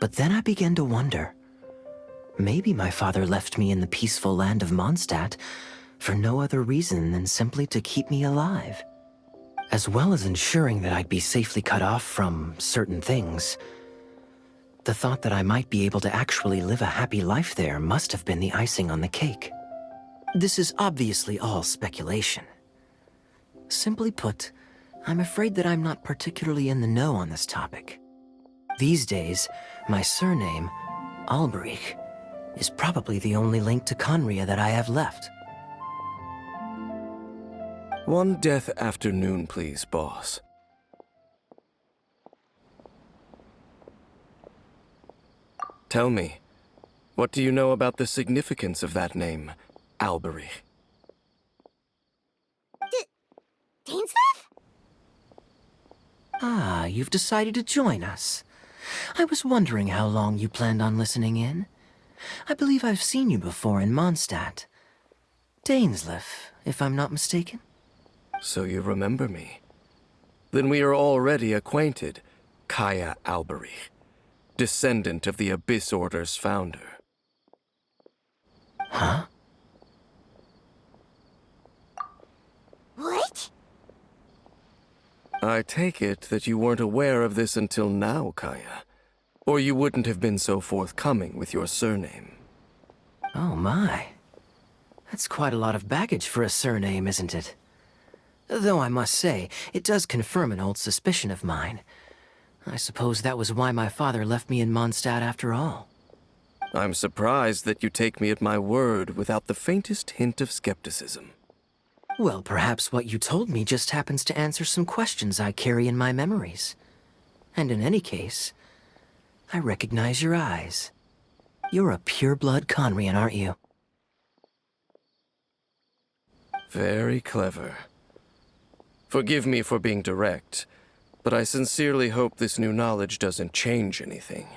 But then I began to wonder. Maybe my father left me in the peaceful land of Mondstadt for no other reason than simply to keep me alive. As well as ensuring that I'd be safely cut off from certain things. The thought that I might be able to actually live a happy life there must have been the icing on the cake. This is obviously all speculation. Simply put, I'm afraid that I'm not particularly in the know on this topic. These days, my surname, Alberich, is probably the only link to Conria that I have left. One death afternoon, please, boss. Tell me, what do you know about the significance of that name, Alberich? Dainsleif? Ah, you've decided to join us. I was wondering how long you planned on listening in. I believe I've seen you before in Mondstadt. Dainsleif, if I'm not mistaken. So you remember me. Then we are already acquainted, Kaya Alberich, descendant of the Abyss Order's founder. Huh? What? I take it that you weren't aware of this until now, Kaya. Or you wouldn't have been so forthcoming with your surname. Oh my. That's quite a lot of baggage for a surname, isn't it? Though I must say, it does confirm an old suspicion of mine. I suppose that was why my father left me in Mondstadt after all. I'm surprised that you take me at my word without the faintest hint of skepticism. Well, perhaps what you told me just happens to answer some questions I carry in my memories. And in any case, I recognize your eyes. You're a pure-blood Conrian, aren't you? Very clever. Forgive me for being direct, but I sincerely hope this new knowledge doesn't change anything.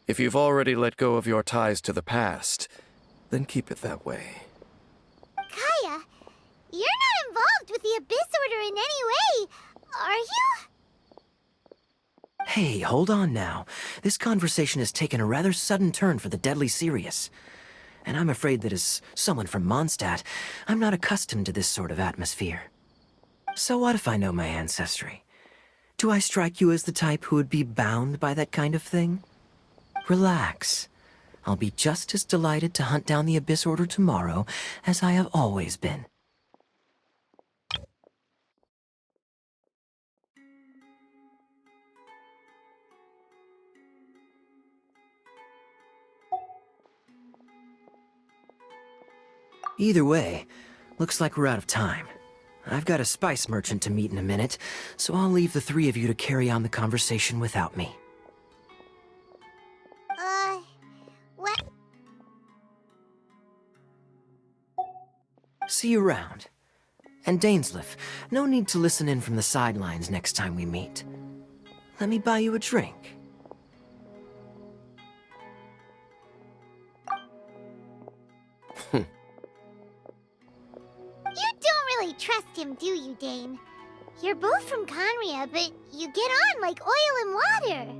If you've already let go of your ties to the past, then keep it that way. Kaya, you're not involved with the Abyss Order in any way, are you? Hey, hold on now. This conversation has taken a rather sudden turn for the deadly serious. And I'm afraid that as someone from Mondstadt, I'm not accustomed to this sort of atmosphere. So what if I know my ancestry? Do I strike you as the type who would be bound by that kind of thing? Relax. I'll be just as delighted to hunt down the Abyss Order tomorrow as I have always been. Either way, looks like we're out of time. I've got a spice merchant to meet in a minute, so I'll leave the three of you to carry on the conversation without me. What? See you around. And Dainsleif, no need to listen in from the sidelines next time we meet. Let me buy you a drink. You don't really trust him, do you, Dane? You're both from Conria, but you get on like oil and water.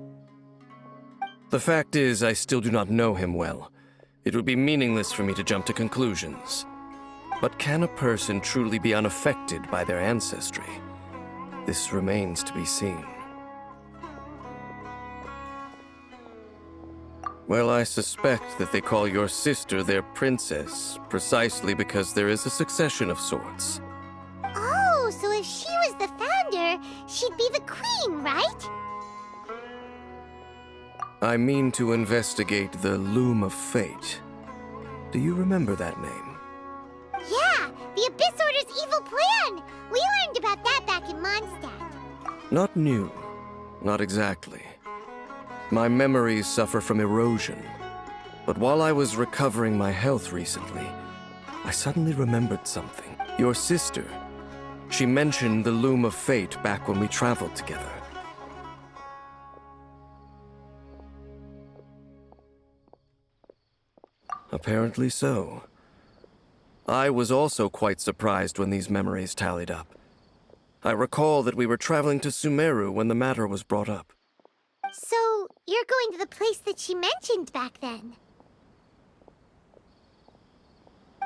The fact is, I still do not know him well. It would be meaningless for me to jump to conclusions. But can a person truly be unaffected by their ancestry? This remains to be seen. Well, I suspect that they call your sister their princess, precisely because there is a succession of sorts. Oh, so if she was the founder, she'd be the queen, right? I mean to investigate the Loom of Fate. Do you remember that name? Yeah, the Abyss Order's evil plan! We learned about that back in Mondstadt. Not new. Not exactly. My memories suffer from erosion. But while I was recovering my health recently, I suddenly remembered something. Your sister. She mentioned the Loom of Fate back when we traveled together. Apparently so. I was also quite surprised when these memories tallied up. I recall that we were traveling to Sumeru when the matter was brought up. So, you're going to the place that she mentioned back then?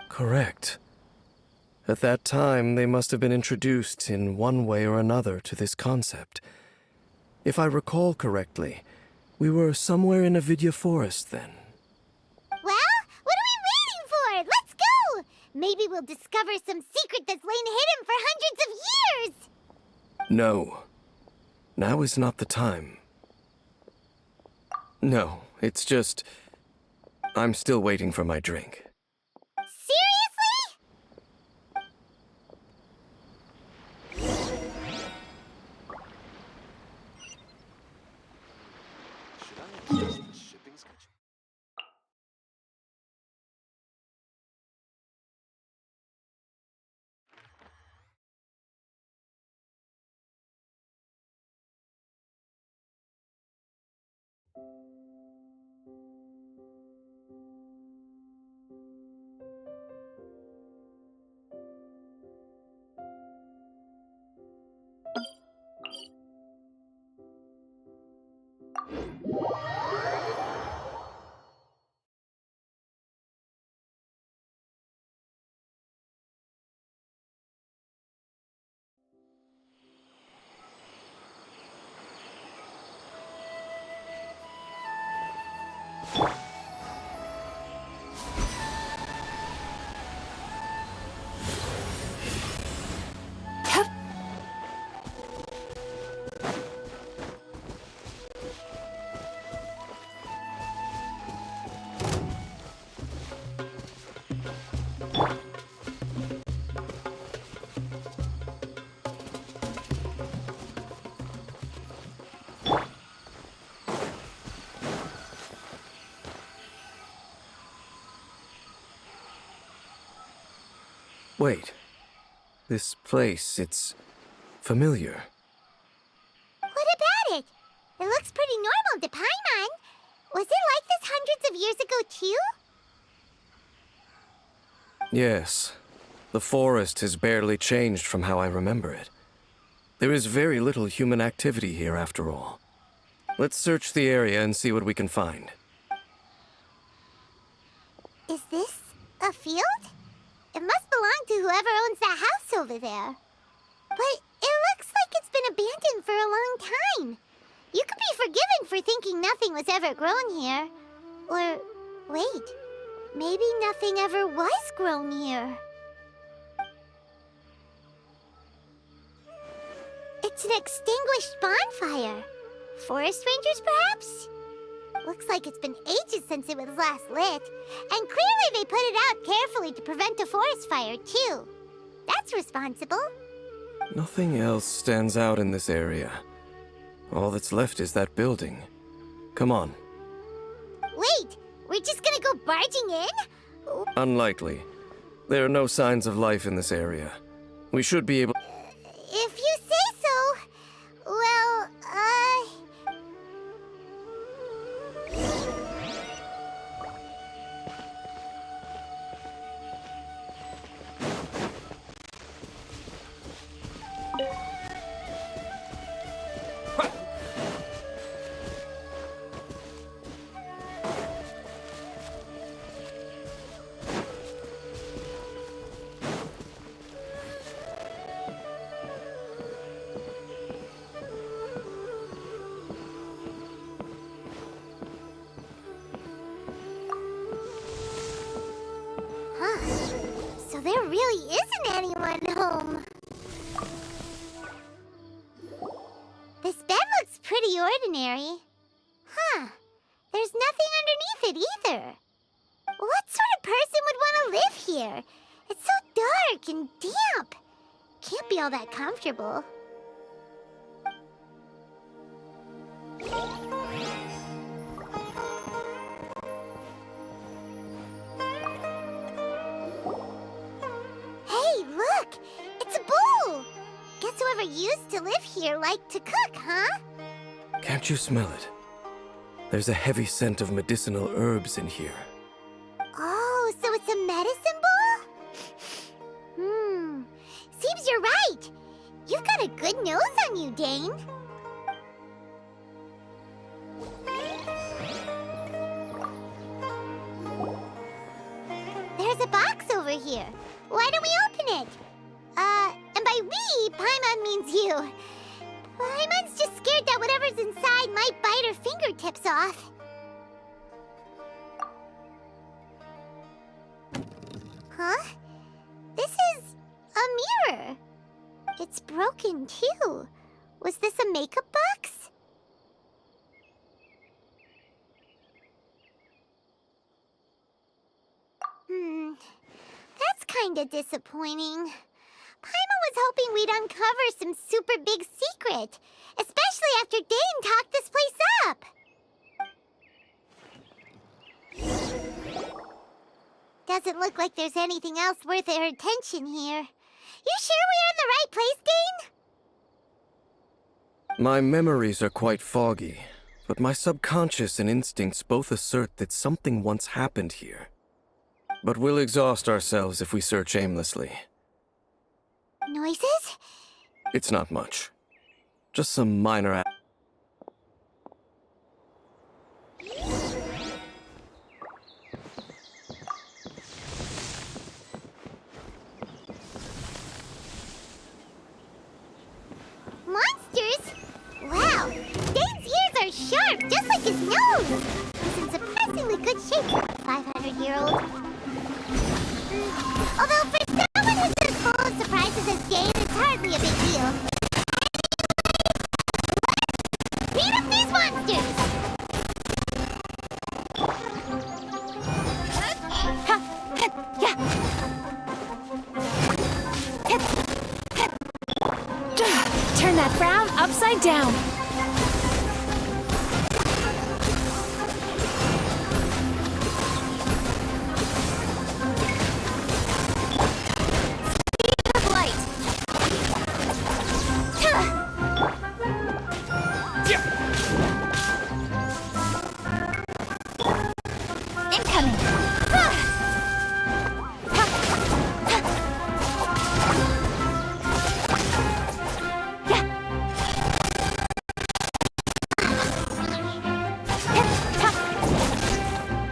Correct. At that time, they must have been introduced in one way or another to this concept. If I recall correctly, we were somewhere in a Vidya forest then. Well, what are we waiting for? Let's go! Maybe we'll discover some secret that's lain hidden for hundreds of years! No. Now is not the time. No, it's just... I'm still waiting for my drink. Wait. This place, it's familiar. What about it? It looks pretty normal to Paimon. Was it like this hundreds of years ago, too? Yes. The forest has barely changed from how I remember it. There is very little human activity here, after all. Let's search the area and see what we can find. Is this a field? It must belong to whoever owns that house over there. But it looks like it's been abandoned for a long time. You could be forgiven for thinking nothing was ever grown here. Or, wait, maybe nothing ever was grown here. It's an extinguished bonfire. Forest rangers, perhaps? Looks like it's been ages since it was last lit. And clearly they put it out carefully to prevent a forest fire, too. That's responsible. Nothing else stands out in this area. All that's left is that building. Come on. Wait, we're just gonna go barging in? Unlikely. There are no signs of life in this area. We should be able... If you say so. Well, So there really isn't anyone home. This bed looks pretty ordinary. Huh. There's nothing underneath it either. What sort of person would want to live here? It's so dark and damp. Can't be all that comfortable. Hey, look! It's a bull! Guess whoever used to live here liked to cook, huh? Can't you smell it? There's a heavy scent of medicinal herbs in here. Oh, so it's a medicine bowl? Seems you're right. You've got a good nose on you, Dane. Why don't we open it? And by we, Paimon means you. Paimon's just scared that whatever's inside might bite her fingertips off. Huh? This is a mirror. It's broken, too. Was this a makeup box? That's kinda disappointing. Paimon was hoping we'd uncover some super big secret, especially after Dane talked this place up. Doesn't look like there's anything else worth our attention here. You sure we're in the right place, Dane? My memories are quite foggy, but my subconscious and instincts both assert that something once happened here. But we'll exhaust ourselves if we search aimlessly. Noises? It's not much. Just some minor Monsters? Wow, Dane's ears are sharp, just like his nose. He's in surprisingly good shape for a 500-year-old. Although for someone who's as full of surprises as Dane, it's hardly a big deal. Beat up these monsters! Turn that frown upside down. Speed of light. Incoming.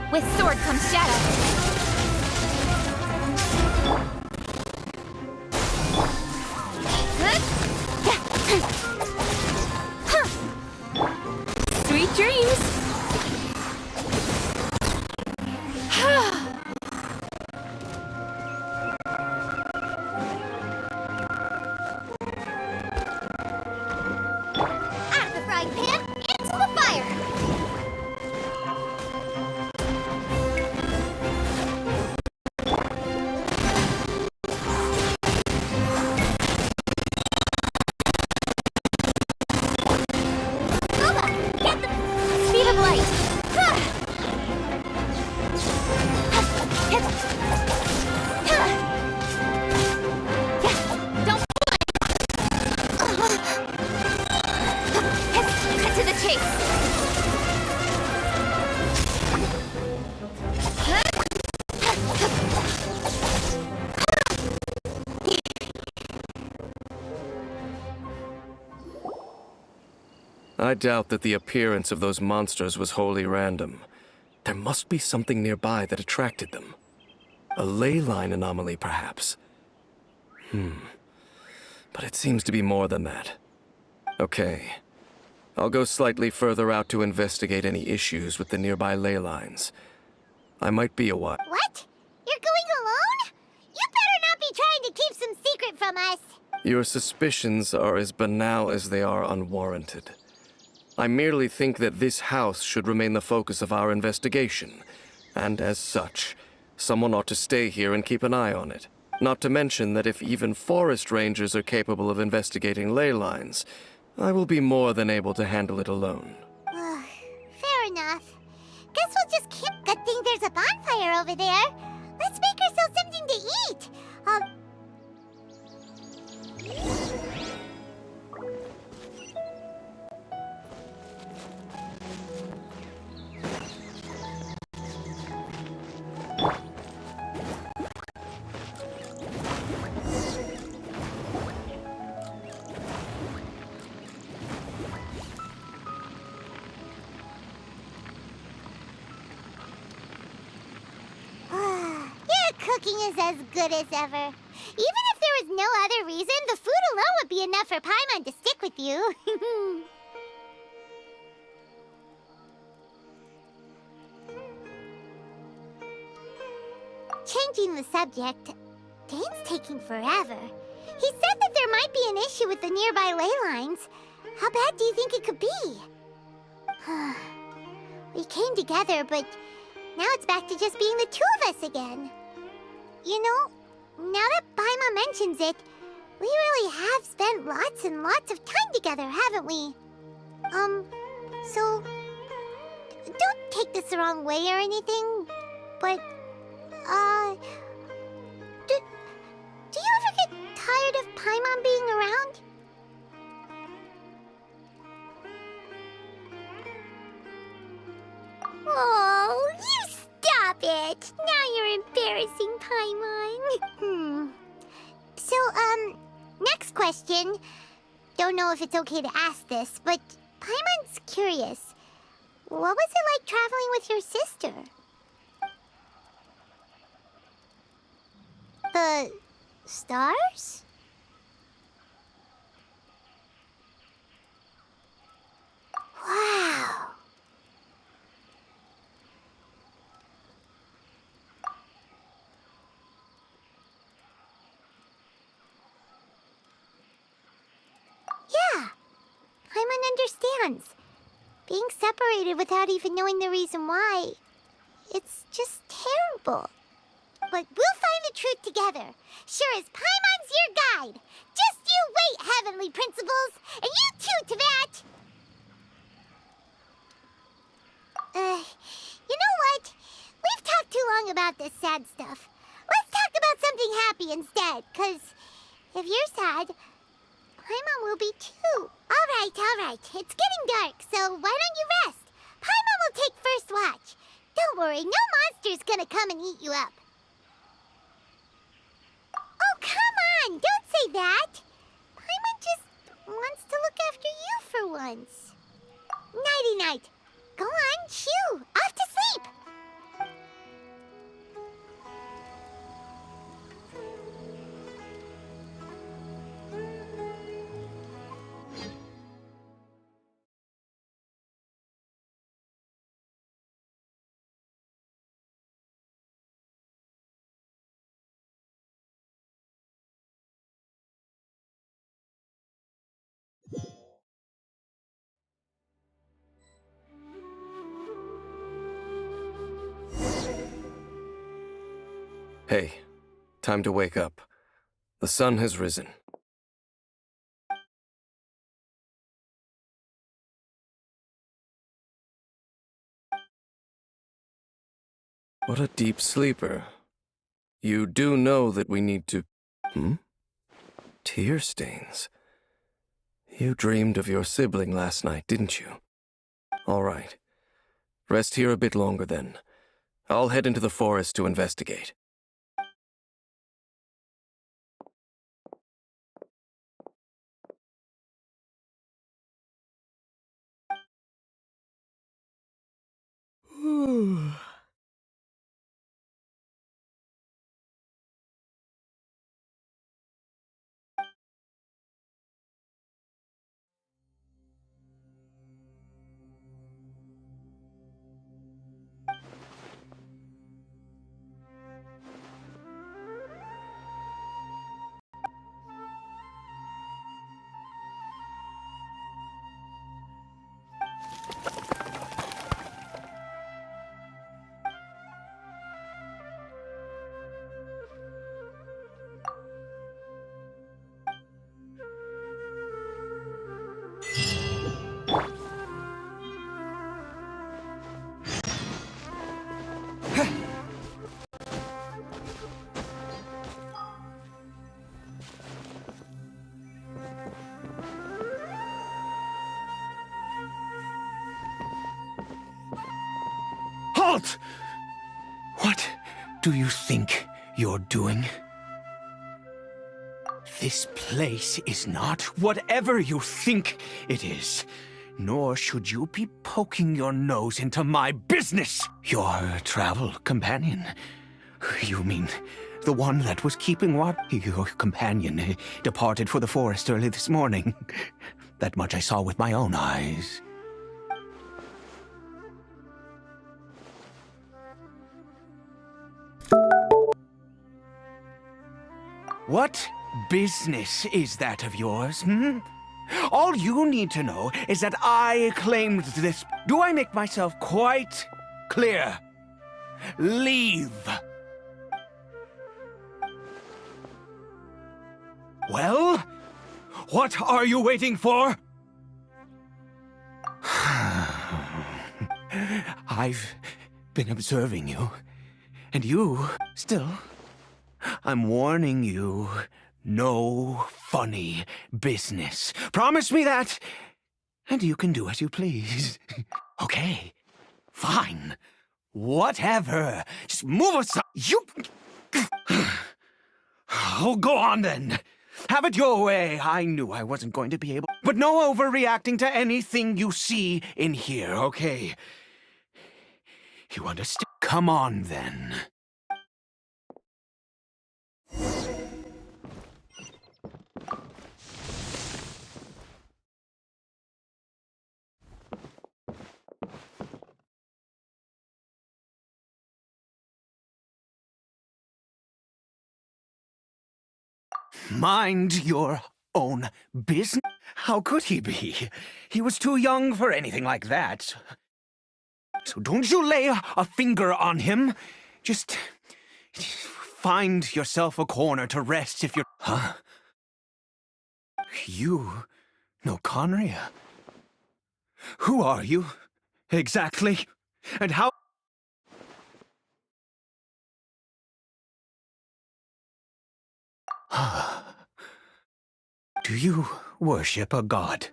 With sword comes shadow. Sweet dreams. Out of the frying pan, into the fire. Get the speed of light. Don't cut to the chase. I doubt that the appearance of those monsters was wholly random. There must be something nearby that attracted them. A ley line anomaly, perhaps. But it seems to be more than that. Okay. I'll go slightly further out to investigate any issues with the nearby ley lines. I might be a while. What? You're going alone? You better not be trying to keep some secret from us. Your suspicions are as banal as they are unwarranted. I merely think that this house should remain the focus of our investigation, and as such, someone ought to stay here and keep an eye on it. Not to mention that if even forest rangers are capable of investigating ley lines, I will be more than able to handle it alone. Fair enough. Guess we'll just keep. Good thing there's a bonfire over there. Let's make ourselves something to eat. You're cooking is as good as ever. Even if there was no other reason, the food alone would be enough for Paimon to stick with you. Changing the subject, Dane's taking forever. He said that there might be an issue with the nearby ley lines. How bad do you think it could be? We came together, but now it's back to just being the two of us again. You know, now that Paimon mentions it, we really have spent lots and lots of time together, haven't we? So don't take this the wrong way or anything, but, do you ever get tired of Paimon being around? Oh, you stop it! Now you're embarrassing, Paimon. So, next question. Don't know if it's okay to ask this, but Paimon's curious. What was it like traveling with your sister? The stars? Wow. Yeah, Paimon understands. Being separated without even knowing the reason why, it's just terrible. But we'll find the truth together. Sure as Paimon's your guide. Just you wait, Heavenly Principles, and you too, Teyvat! You know what? We've talked too long about this sad stuff. Let's talk about something happy instead, 'cause if you're sad, Paimon will be too. All right. It's getting dark, so why don't you rest? Paimon will take first watch. Don't worry, no monster's gonna come and eat you up. Oh, come on! Don't say that! Paimon just wants to look after you for once. Nighty-night. Go on, shoo! Off to sleep! Hey, time to wake up. The sun has risen. What a deep sleeper. You do know that we need to... Tear stains. You dreamed of your sibling last night, didn't you? All right. Rest here a bit longer then. I'll head into the forest to investigate. Halt! What do you think you're doing? This place is not whatever you think it is. Nor should you be poking your nose into my business. Your travel companion. You mean The one that was keeping watch. Your companion departed for the forest early this morning. That much I saw with my own eyes. What business is that of yours, hmm? All you need to know is that I claimed this. Do I make myself quite clear? Leave. Well, what are you waiting for? I've been observing you, and you still. I'm warning you, no funny business. Promise me that, and you can do as you please. Okay, fine. Whatever. Just move aside. You... Oh, go on then. Have it your way. I knew I wasn't going to be able... But no overreacting to anything you see in here, okay? You understand? Come on, then. Mind your own business? How could he be? He was too young for anything like that. So don't you lay a finger on him. Just find yourself a corner to rest if you're... Huh? You know Conria? Who are you, exactly? And how... Do you worship a god,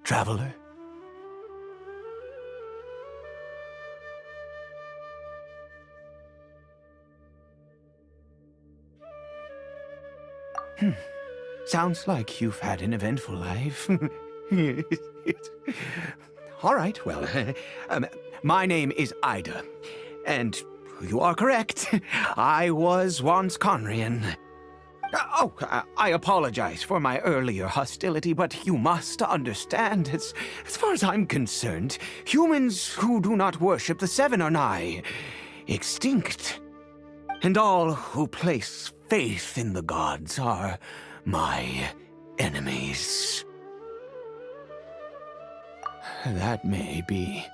traveler? Sounds like you've had an eventful life. All right, well, my name is Ida, and you are correct. I was once Conrian. I apologize for my earlier hostility, but you must understand, as far as I'm concerned, humans who do not worship the Seven are nigh extinct. And all who place faith in the gods are my enemies. That may be.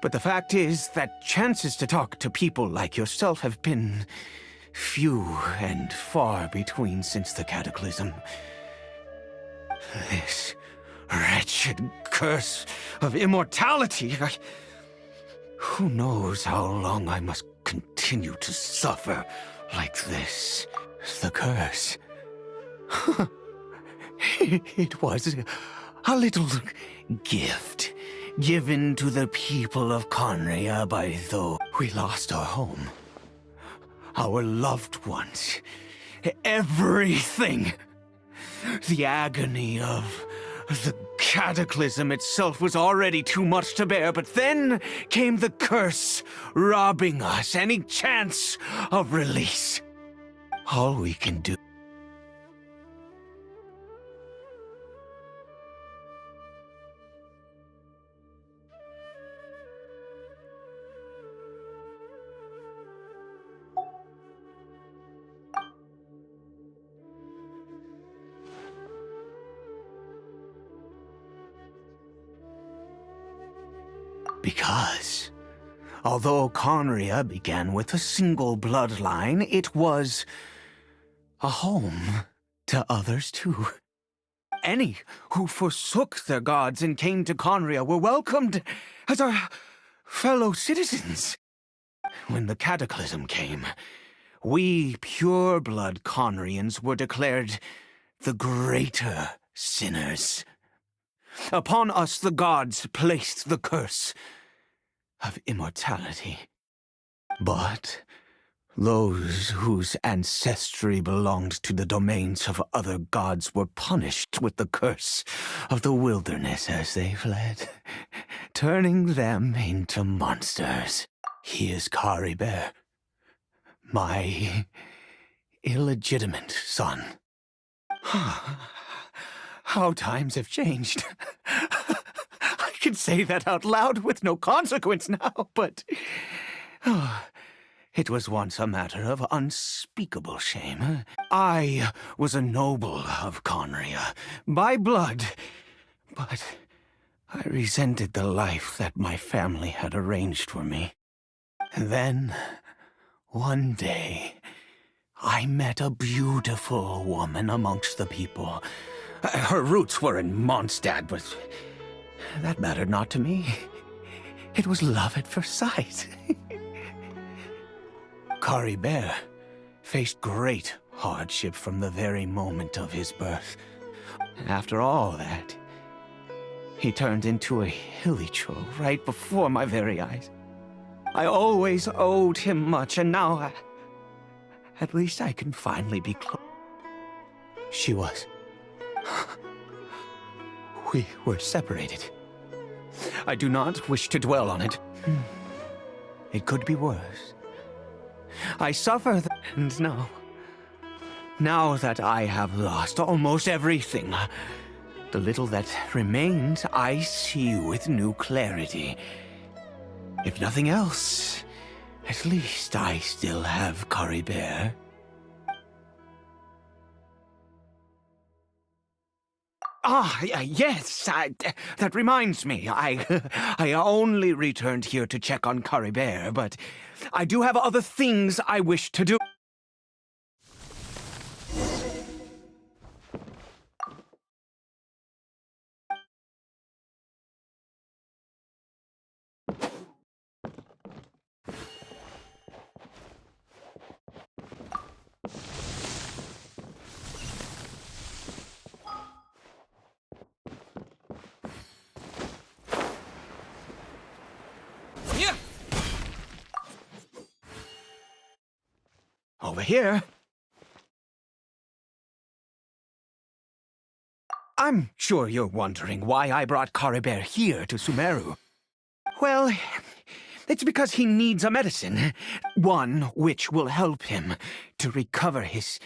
But the fact is that chances to talk to people like yourself have been few and far between since the cataclysm. This wretched curse of immortality. Who knows how long I must continue to suffer like this? The curse. It was a little gift given to the people of Conria by those we lost our home. Our loved ones. Everything. The agony of the cataclysm itself was already too much to bear, but then came the curse, robbing us any chance of release. All we can do... Because, although Conria began with a single bloodline, it was a home to others too. Any who forsook their gods and came to Conria were welcomed as our fellow citizens. When the cataclysm came, we pure-blood Conrians were declared the greater sinners. Upon us the gods placed the curse of immortality. But those whose ancestry belonged to the domains of other gods were punished with the curse of the wilderness as they fled, turning them into monsters. He is Caribert, my illegitimate son. How times have changed. I can say that out loud with no consequence now, but it was once a matter of unspeakable shame. I was a noble of Conria by blood, but I resented the life that my family had arranged for me. And then, one day, I met a beautiful woman amongst the people. Her roots were in Mondstadt, but that mattered not to me. It was love at first sight. Caribert faced great hardship from the very moment of his birth. After all that, he turned into a hilly troll right before my very eyes. I always owed him much, and now at least I can finally be close. She was. We were separated. I do not wish to dwell on it. It could be worse. I suffer, and now that I have lost almost everything, the little that remains I see with new clarity. If nothing else, at least I still have Caribert. Yes, that reminds me. I only returned here to check on Caribert, but I do have other things I wish to do. Over here. I'm sure you're wondering why I brought Caribert here to Sumeru. Well, it's because he needs a medicine. One which will help him to recover his...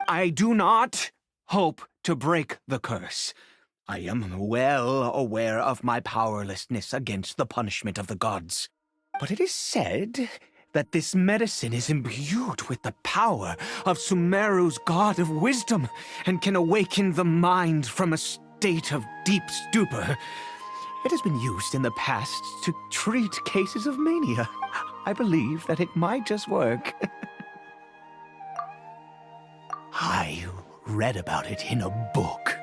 I do not hope to break the curse. I am well aware of my powerlessness against the punishment of the gods. But it is said that this medicine is imbued with the power of Sumeru's god of wisdom and can awaken the mind from a state of deep stupor. It has been used in the past to treat cases of mania. I believe that it might just work. I read about it in a book.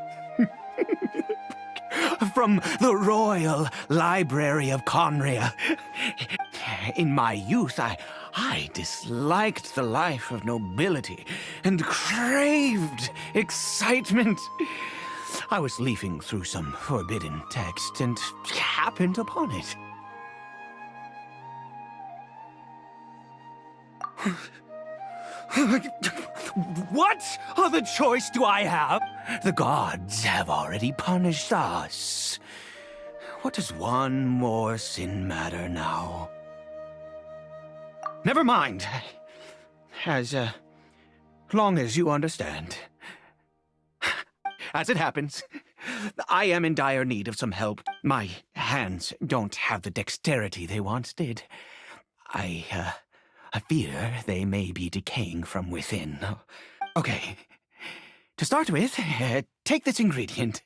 From the Royal Library of Conria. In my youth, I disliked the life of nobility and craved excitement. I was leafing through some forbidden text and happened upon it. What other choice do I have? The gods have already punished us. What does one more sin matter now? Never mind. As long as you understand. As it happens, I am in dire need of some help. My hands don't have the dexterity they once did. I fear they may be decaying from within. Okay. To start with, take this ingredient.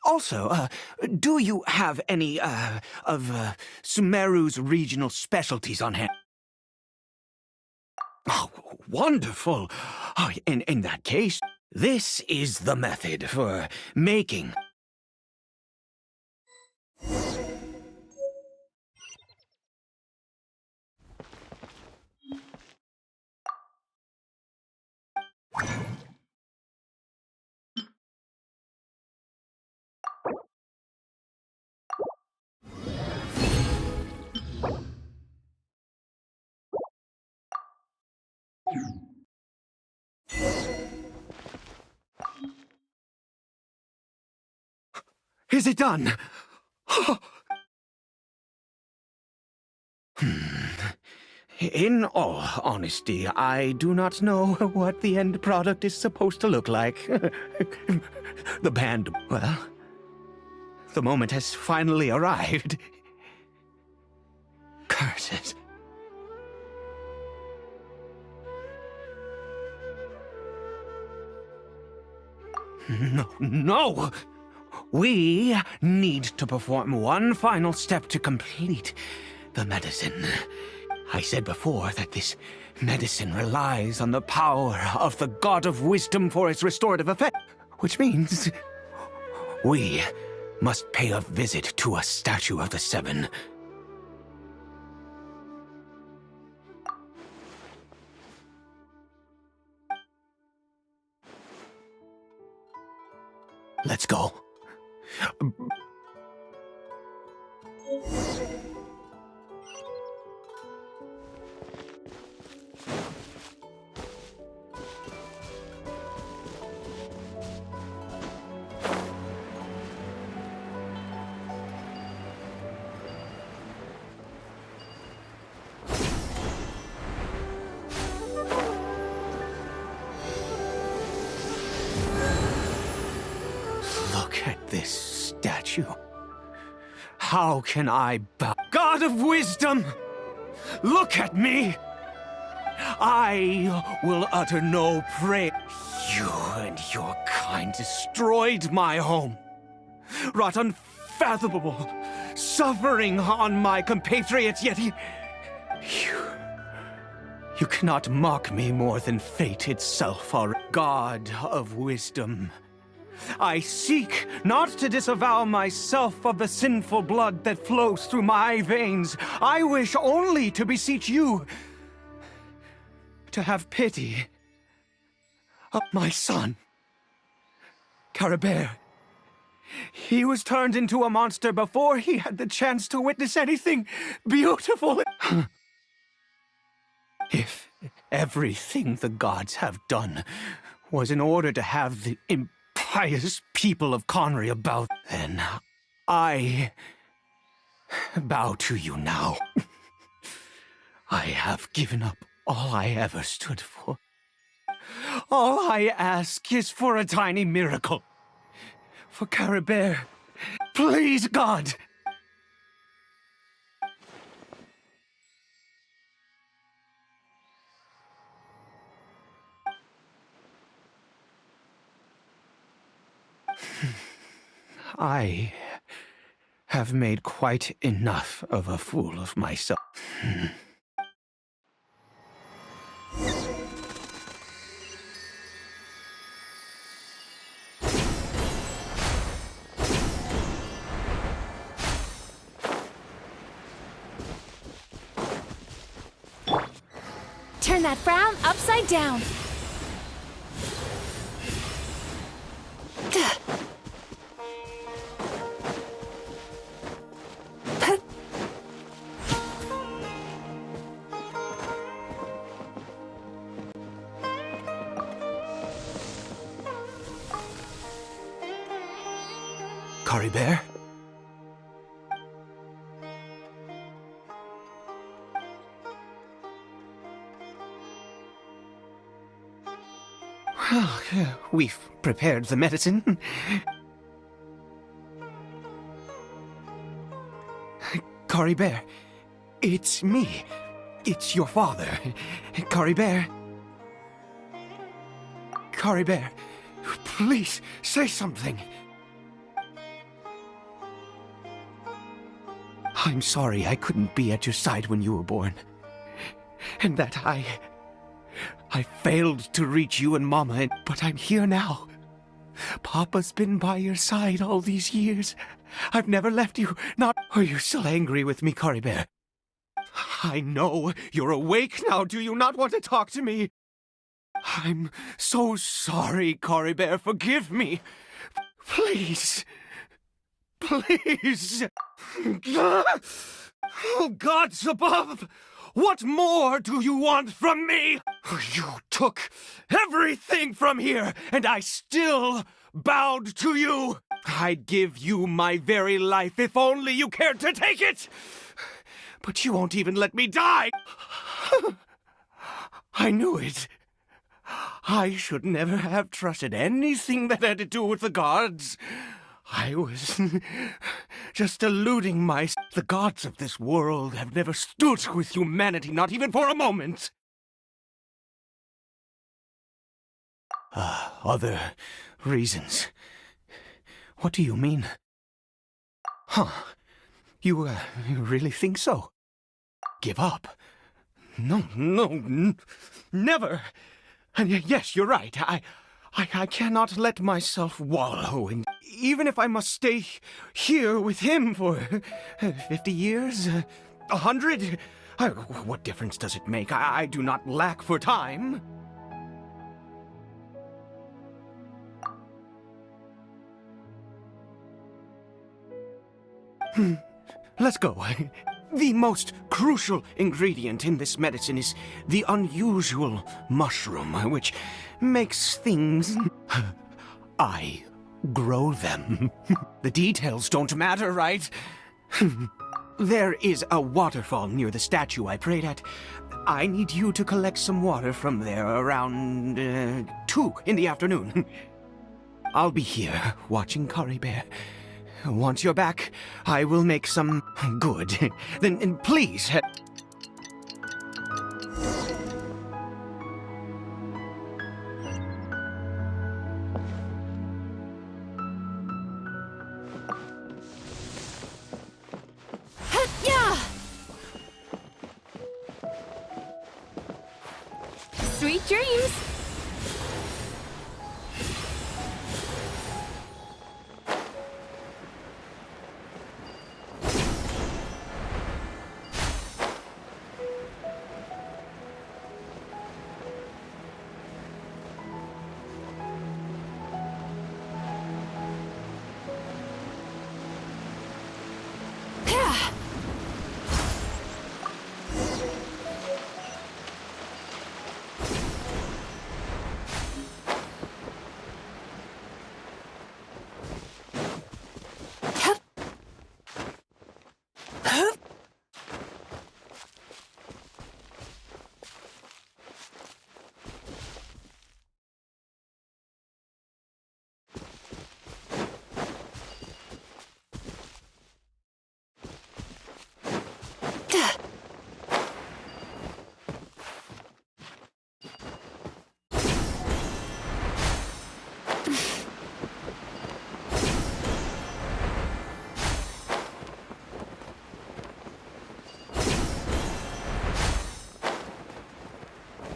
Also, do you have any, of Sumeru's regional specialties on hand? Oh, wonderful! Oh, in that case, this is the method for making... Is it done? In all honesty, I do not know what the end product is supposed to look like. The band, well, the moment has finally arrived. Curses. No! We need to perform one final step to complete the medicine. I said before that this medicine relies on the power of the God of Wisdom for its restorative effect, which means we must pay a visit to a statue of the Seven. Let's go. Look at this statue. How can I bow? God of Wisdom! Look at me! I will utter no prayer. You and your kind destroyed my home. Wrought unfathomable suffering on my compatriots, yet you cannot mock me more than fate itself, our God of Wisdom. I seek not to disavow myself of the sinful blood that flows through my veins. I wish only to beseech you to have pity of my son, Caribert. He was turned into a monster before he had the chance to witness anything beautiful. If everything the gods have done was in order to have the impious people of Conry about, then I bow to you now. I have given up all I ever stood for. All I ask is for a tiny miracle. For Caribert. Please, God! I have made quite enough of a fool of myself. Turn that frown upside down. Caribert? Well, we've prepared the medicine. Caribert, it's me. It's your father. Caribert. Caribert, please say something. I'm sorry I couldn't be at your side when you were born. And that I failed to reach you and Mama, but I'm here now. Papa's been by your side all these years. I've never left you, not... Are you still angry with me, Caribert? I know you're awake now. Do you not want to talk to me? I'm so sorry, Caribert. Forgive me. Please. Please. Oh, gods above! What more do you want from me? You took everything from here, and I still bowed to you. I'd give you my very life if only you cared to take it. But you won't even let me die. I knew it. I should never have trusted anything that had to do with the gods. I was just eluding the gods of this world have never stood with humanity, not even for a moment. Other reasons. What do you mean? Huh. You really think so? Give up? No, never. And yes, you're right. I cannot let myself wallow in... Even if I must stay here with him for 50 years, 100, what difference does it make? I do not lack for time. Let's go. The most crucial ingredient in this medicine is the unusual mushroom, which makes things... I grow them. The details don't matter, right? There is a waterfall near the statue I prayed at. I need you to collect some water from there around 2 in the afternoon. I'll be here watching Caribert. Once you're back, I will make some good. Then please... Yeah! Sweet dreams!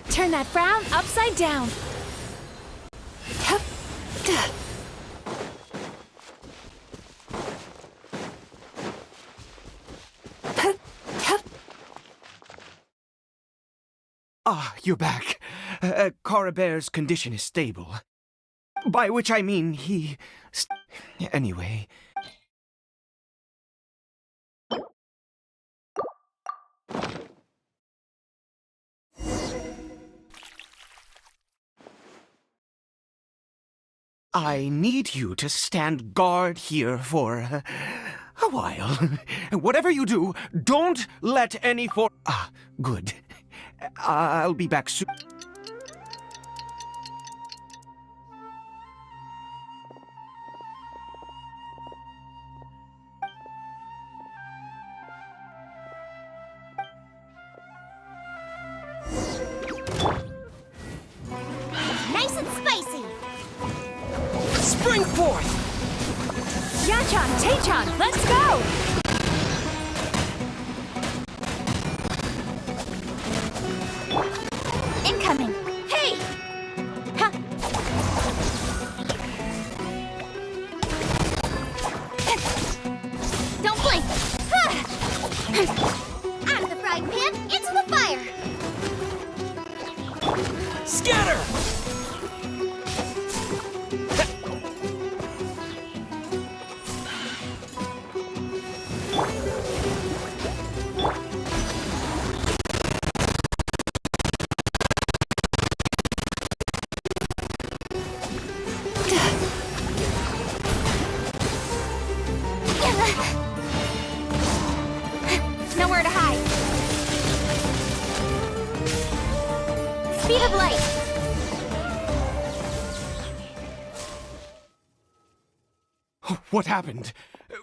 Turn that frown upside down. Ah, you're back. Caribert's condition is stable. By which I mean he... Anyway... I need you to stand guard here for a while. Whatever you do, don't let any for... Ah, good. I'll be back soon. Nice and spicy. Spring forth! Yachan, Taechan, let's go! Incoming! Hey! Ha! Don't blink. Out of the frying pan, into the fire. Scatter! speed of light. What happened?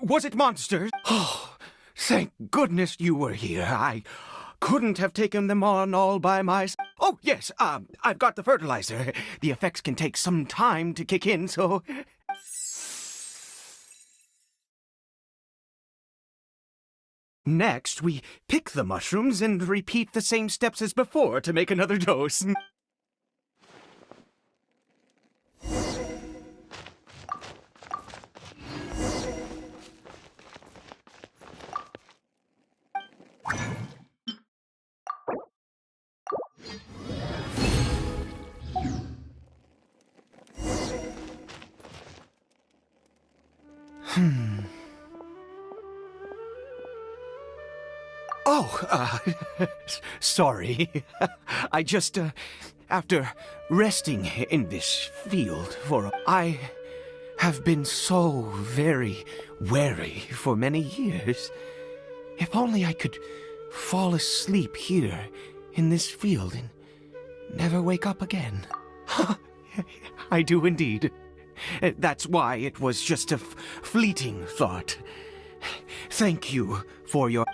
Was it monsters? Oh, thank goodness you were here. I couldn't have taken them on all by myself. Oh, yes, I've got the fertilizer. The effects can take some time to kick in, so... Next, we pick the mushrooms and repeat the same steps as before to make another dose. Oh, sorry. I just, after resting in this field I have been so very wary for many years. If only I could fall asleep here in this field and never wake up again. I do indeed. That's why it was just a fleeting thought. Thank you for your...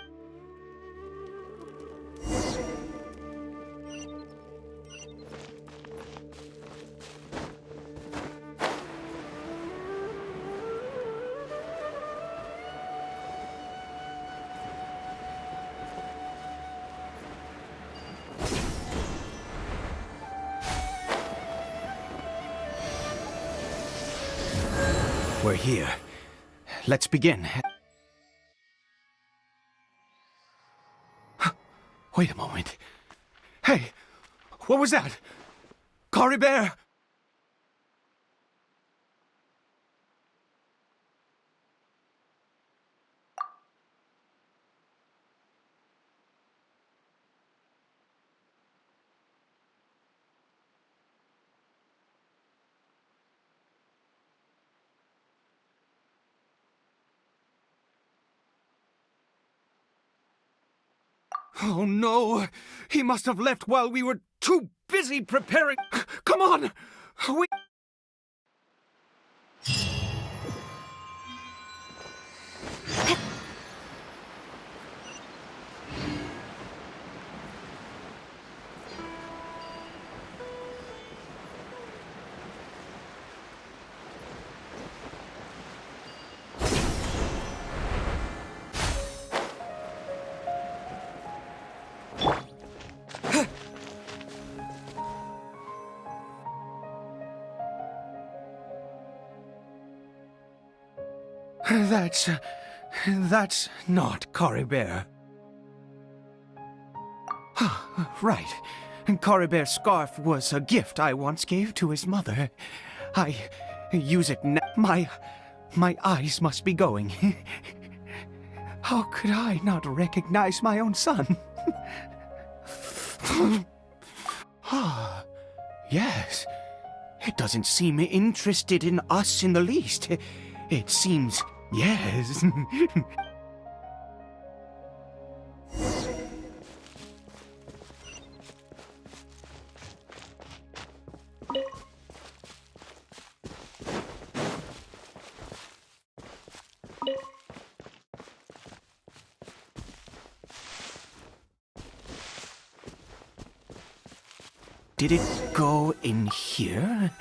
We're here. Let's begin. Wait a moment. Hey, what was that? Caribert! Oh no! He must have left while we were too busy preparing. Come on! We... That's not Caribert. Right. Caribert's scarf was a gift I once gave to his mother. I use it now. My eyes must be going. How could I not recognize my own son? Ah, yes. It doesn't seem interested in us in the least. It seems... yes. Did it go in here?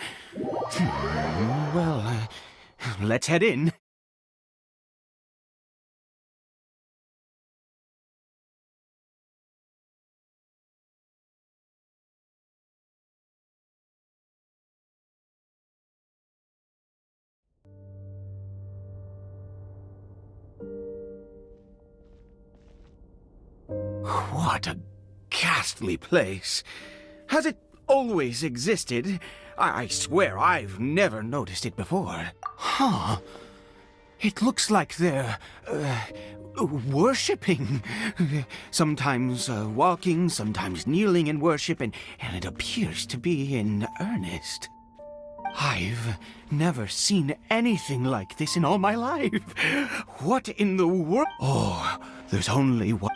Well, let's head in. What a ghastly place. Has it always existed? I swear I've never noticed it before. Huh. It looks like they're, worshipping. Sometimes walking, sometimes kneeling in worship, and it appears to be in earnest. I've never seen anything like this in all my life. What in the world? Oh, there's only one.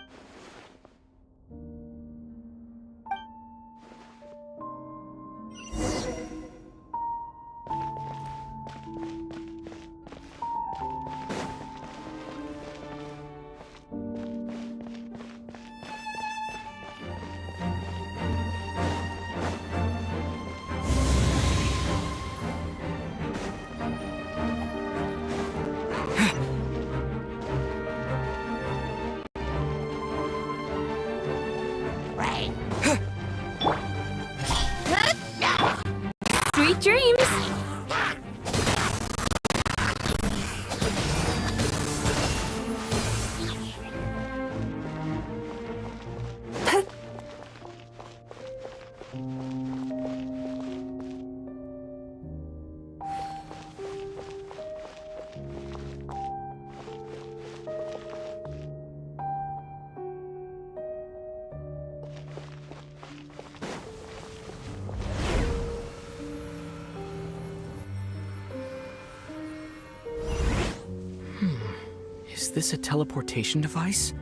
this a teleportation device?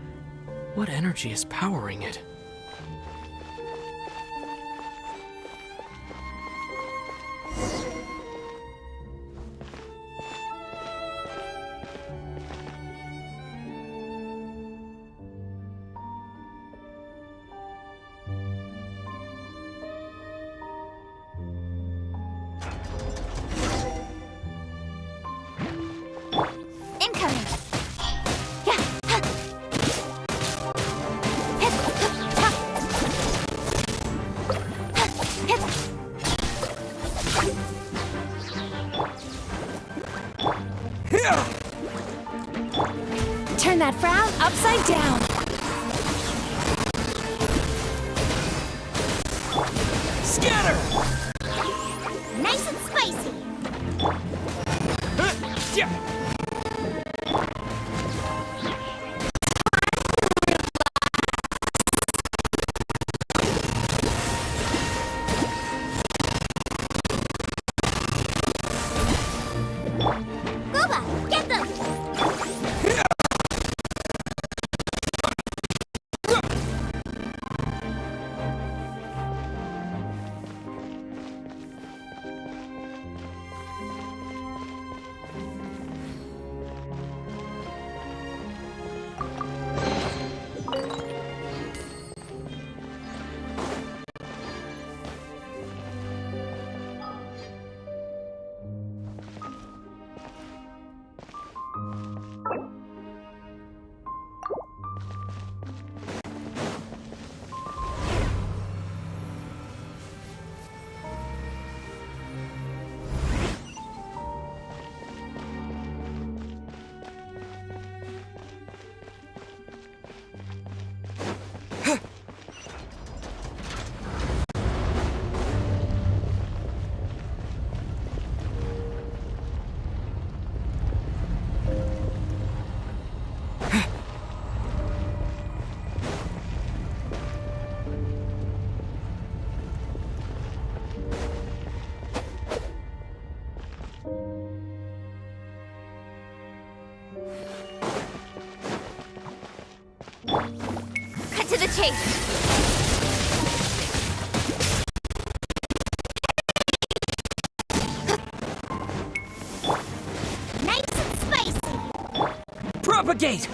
What energy is powering it? Incoming! Yeah! Ha! Hit! Ha! Ha! Hit! Turn that frown upside down! Scatter! Nice and spicy. Booba, get them! Cut to the chase! Nice and spicy! Propagate!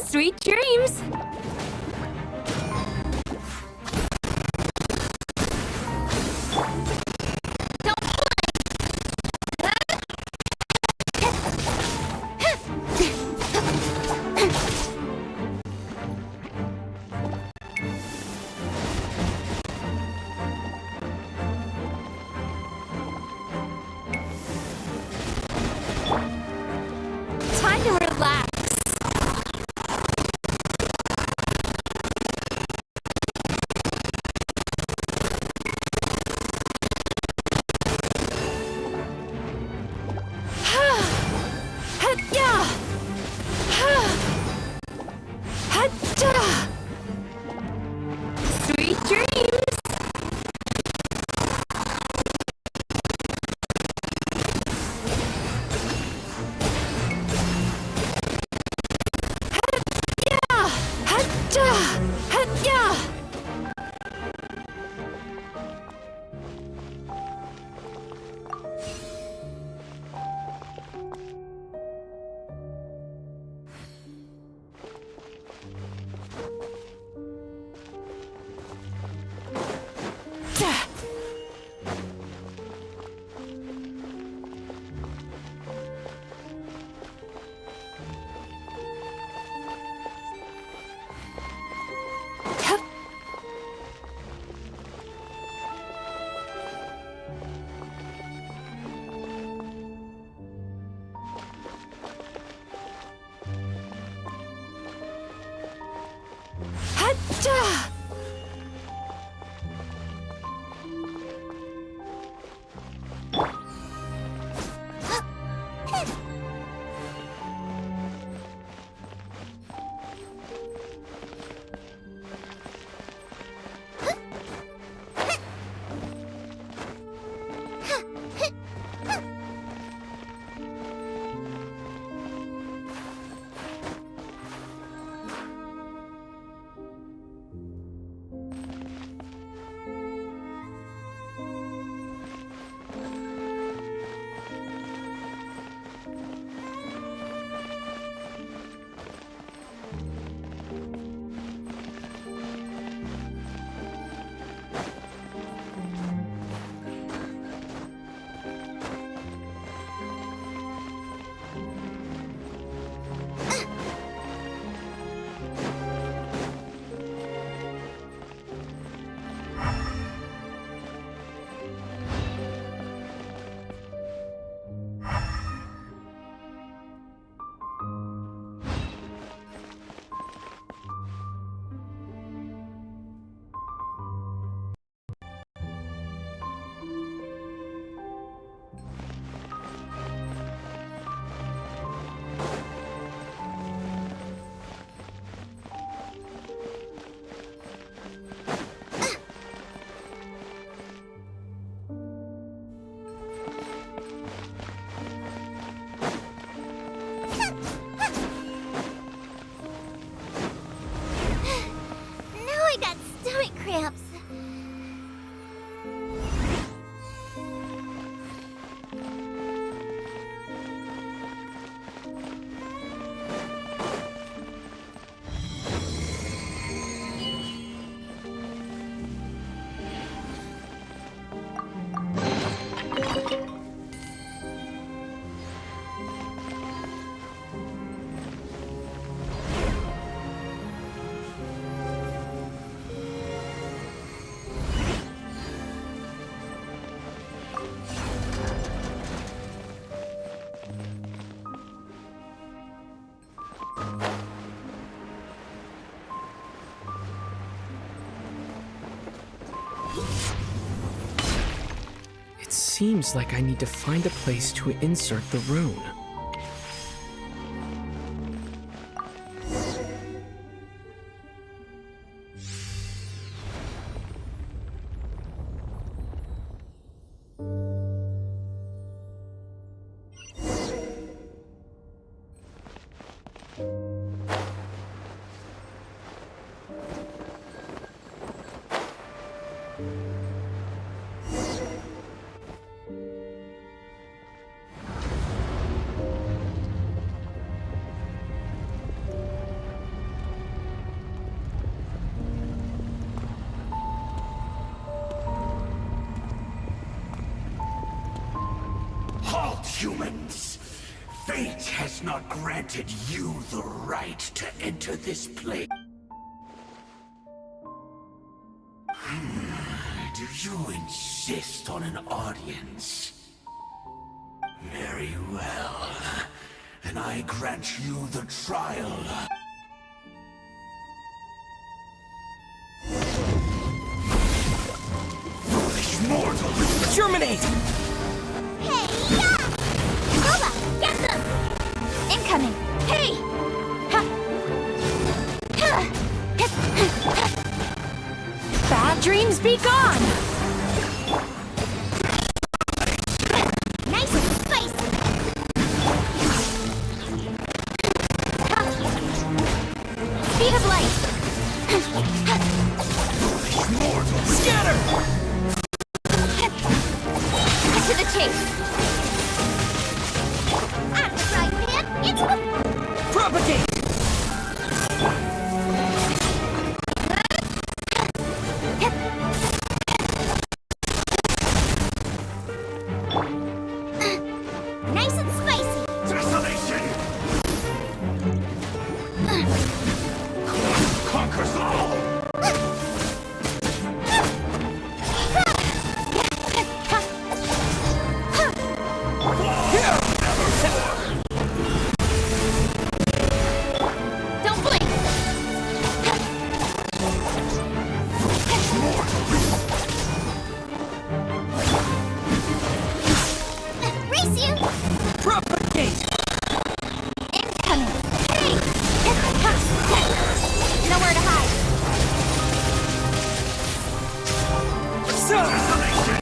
Sweet dreams! Time to relax. seems like I need to find a place to insert the rune. Halt, humans! Fate has not granted you the right to enter this place. Do you insist on an audience? Very well. Then I grant you the trial. Foolish mortal! Germinate! Hey, yeah! Boba, get them! Incoming! Hey! Ha! Bad dreams be gone! Nice and spicy! Speed of light! Foolish mortal! Scatter! Cut to the chase! Out of the frying pan, into the... Propagate! Nice and spicy! Desolation! Conquers all! Don't blink! Race you! Propagate! Incoming! Hey! Nowhere to hide! Desolation!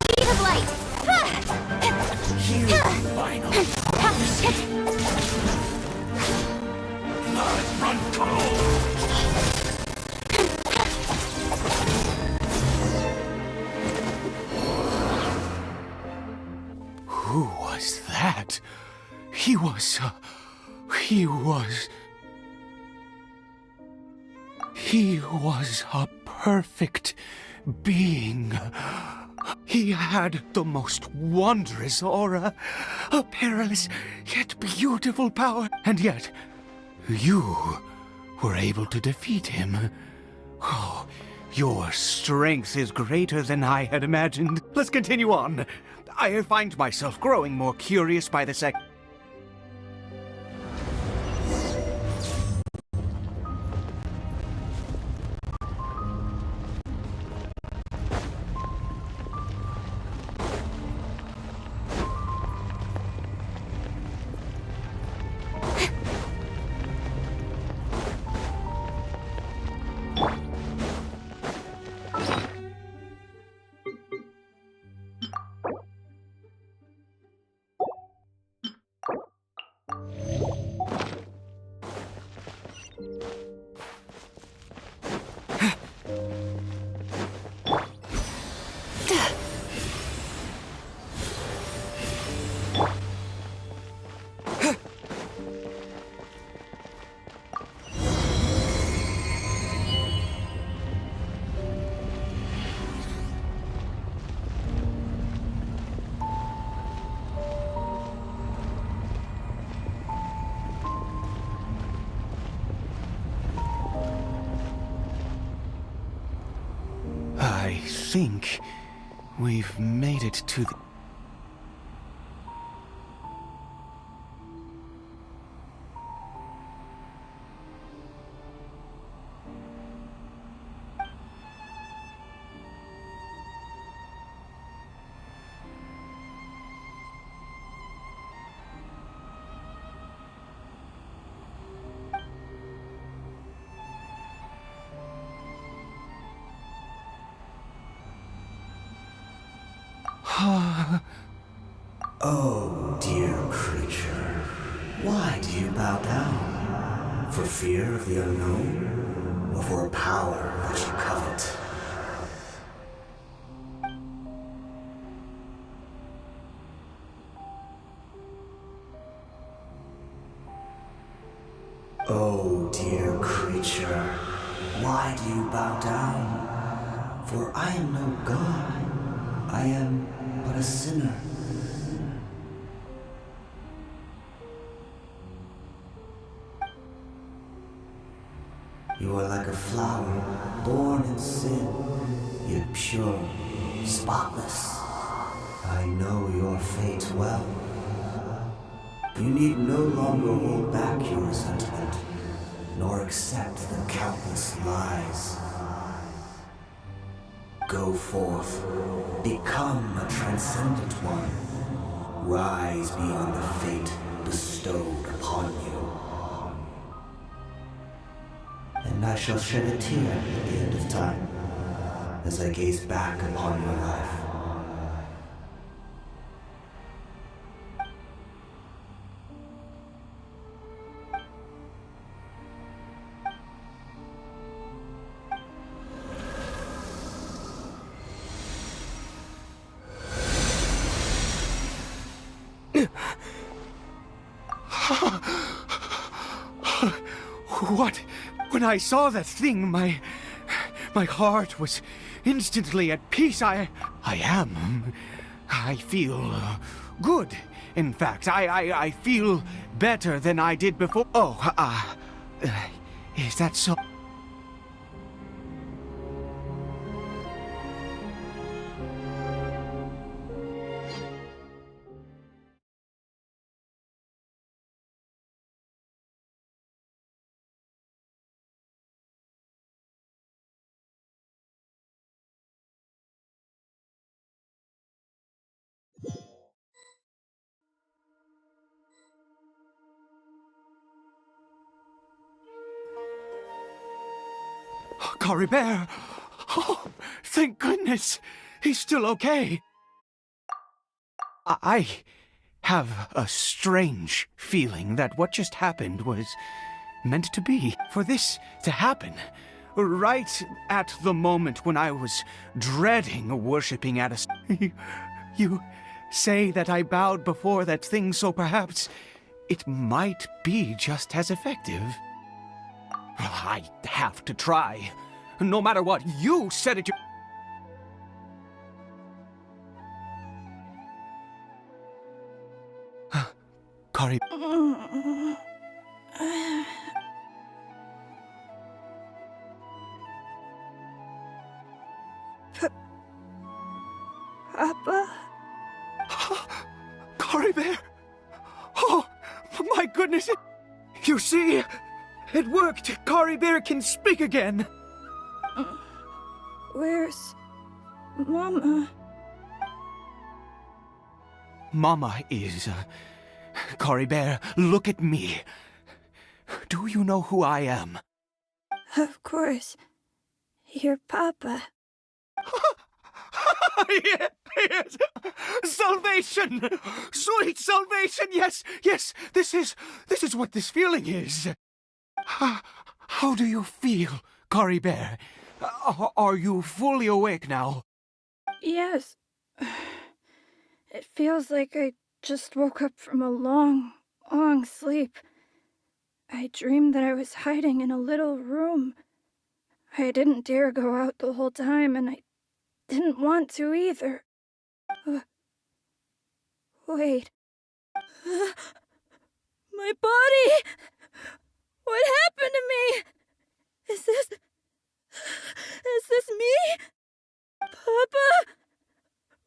Speed of light! Final. Blood run cold! Who was that? He was a perfect being. He had the most wondrous aura, a perilous yet beautiful power, and yet you were able to defeat him. Oh, your strength is greater than I had imagined. Let's continue on. I find myself growing more curious by the second. I think we've made it to the... Oh, dear creature, why do you bow down? For fear of the unknown? Or for a power that you covet? Oh, dear creature, why do you bow down? For I am no god. I am but a sinner. You are like a flower, born in sin, yet pure, spotless. I know your fate well. You need no longer hold back your resentment, nor accept the countless lies. Go forth, become a transcendent one. Rise beyond the fate bestowed upon you. And I shall shed a tear at the end of time, as I gaze back upon your life. What? When I saw that thing, my heart was instantly at peace. I feel good. In fact, I feel better than I did before. Oh, is that so? Caribert! Oh, thank goodness! He's still okay. I have a strange feeling that what just happened was meant to be. For this to happen, right at the moment when I was dreading worshipping at a... You say that I bowed before that thing, so perhaps it might be just as effective. I have to try. No matter what, you said it. Kari. Papa? Caribert! Oh, my goodness! You see? It worked! Caribert can speak again! Where's Mama? Mama is... Caribert, look at me. Do you know who I am? Of course. Your Papa. Yes! Salvation! Sweet salvation! Yes! Yes! This is what this feeling is. How do you feel, Caribert? Are you fully awake now? Yes. It feels like I just woke up from a long, long sleep. I dreamed that I was hiding in a little room. I didn't dare go out the whole time, and I didn't want to either. Wait. My body! What happened to me? Is this me? Papa?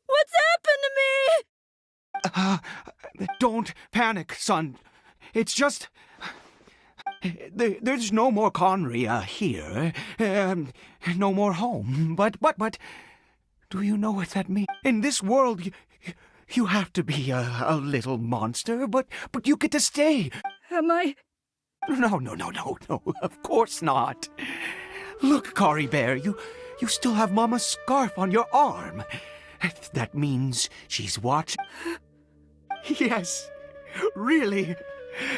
What's happened to me? Don't panic, son. It's just... There's no more Conria here. No more home. But... Do you know what that means? In this world, you have to be a little monster, but you get to stay. Am I... No, of course not. Look, Caribert, you still have Mama's scarf on your arm. That means she's watching. Yes, really.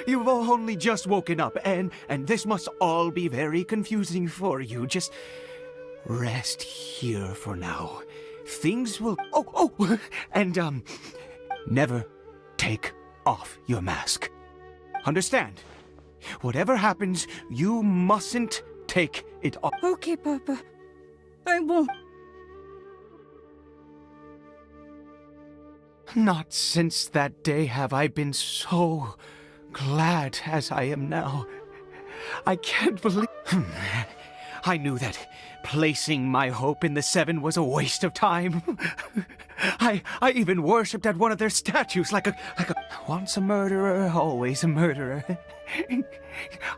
You've only just woken up, and this must all be very confusing for you. Just rest here for now. Things will... Oh, and, never take off your mask. Understand? Whatever happens, you mustn't take it off. Okay, Papa. I won't. Not since that day have I been so glad as I am now. I can't believe... I knew that placing my hope in the Seven was a waste of time. I even worshipped at one of their statues like a... Once a murderer, always a murderer.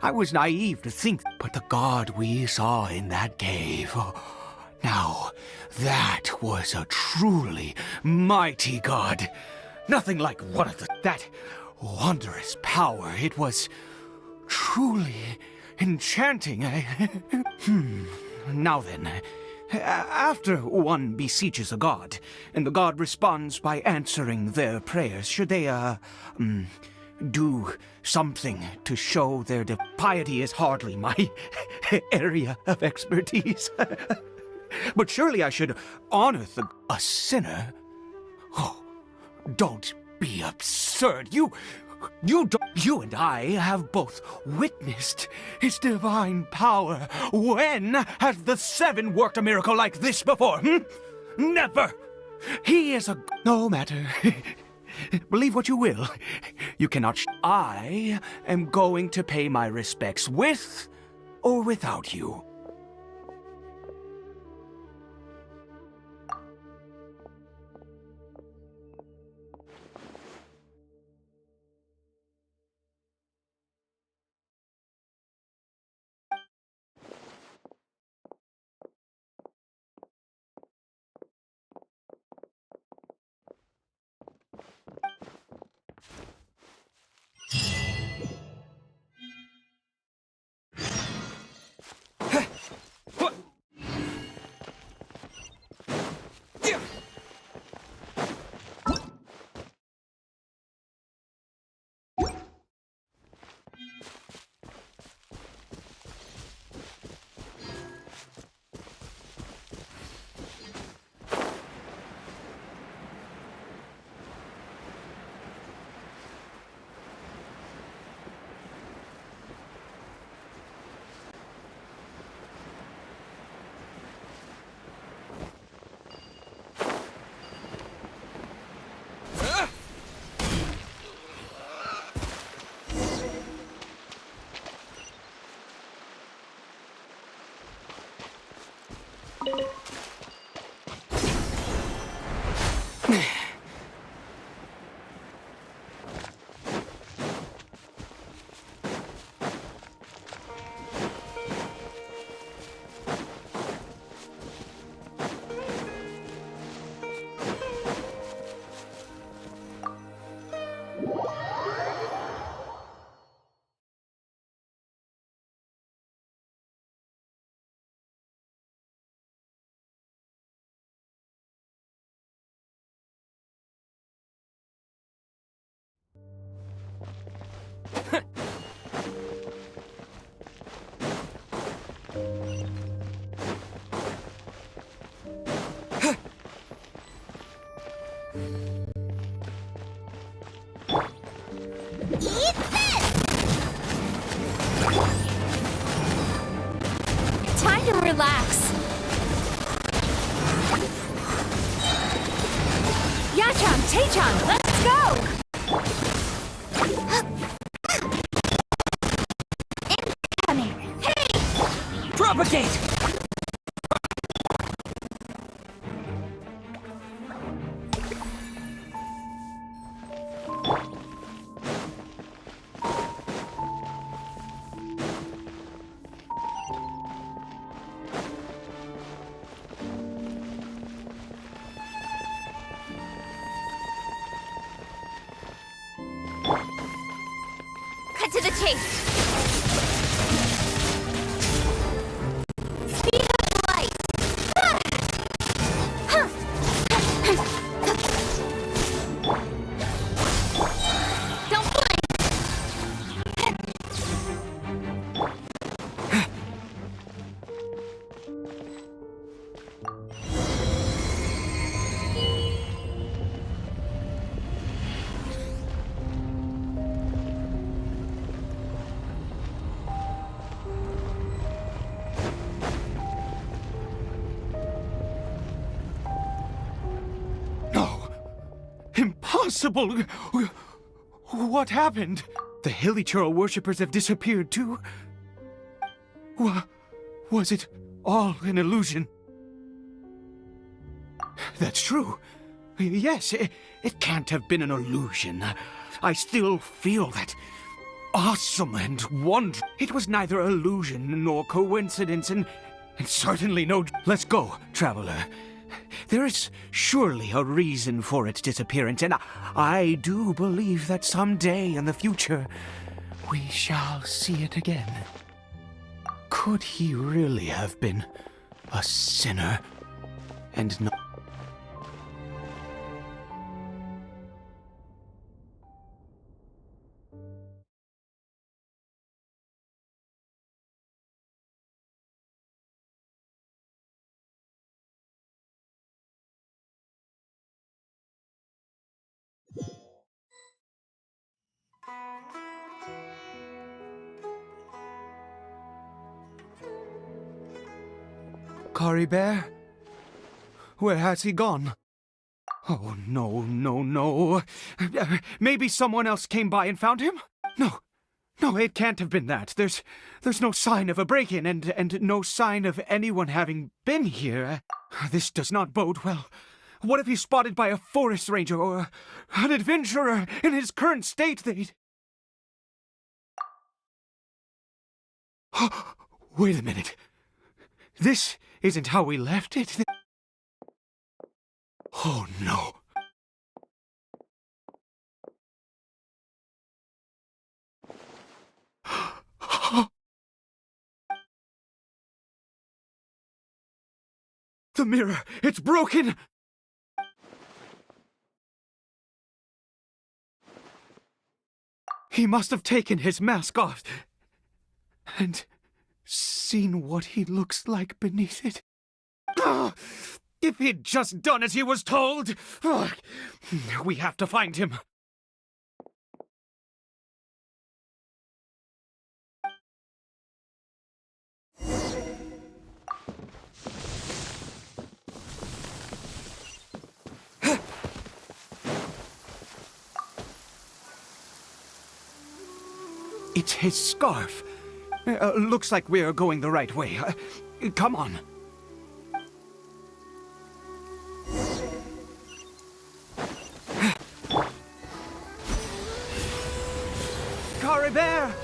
I was naive to think, but the god we saw in that cave... Now, that was a truly mighty god. Nothing like one of that wondrous power. It was truly enchanting. Now then, after one beseeches a god, and the god responds by answering their prayers, should they, do something to show their piety is hardly my area of expertise. But surely I should honor a sinner. Oh, don't be absurd. You and I have both witnessed his divine power. When has the Seven worked a miracle like this before? Never. He is no matter. Believe what you will. You cannot. I am going to pay my respects with or without you. Time to relax. Yacham, Taecham, let's go! Incoming! Hey! Propagate! Cut to the chase. Speed up light. impossible! What happened? The Hilly-churl worshippers have disappeared too? Was it all an illusion? That's true. Yes, it can't have been an illusion. I still feel that awesome and wonder. It was neither illusion nor coincidence, and certainly no. Let's go, traveler. There is surely a reason for its disappearance, and I do believe that someday in the future we shall see it again. Could he really have been a sinner and not? Caribert? Where has he gone? Oh, no, no, no. Maybe someone else came by and found him? No, it can't have been that. There's no sign of a break-in and no sign of anyone having been here. This does not bode well. What if he's spotted by a forest ranger or an adventurer in his current state? Wait a minute. This isn't how we left it. Oh, no. The mirror, it's broken! He must have taken his mask off and seen what he looks like beneath it. If he'd just done as he was told! We have to find him. It's his scarf. Looks like we're going the right way. Come on. Caribert!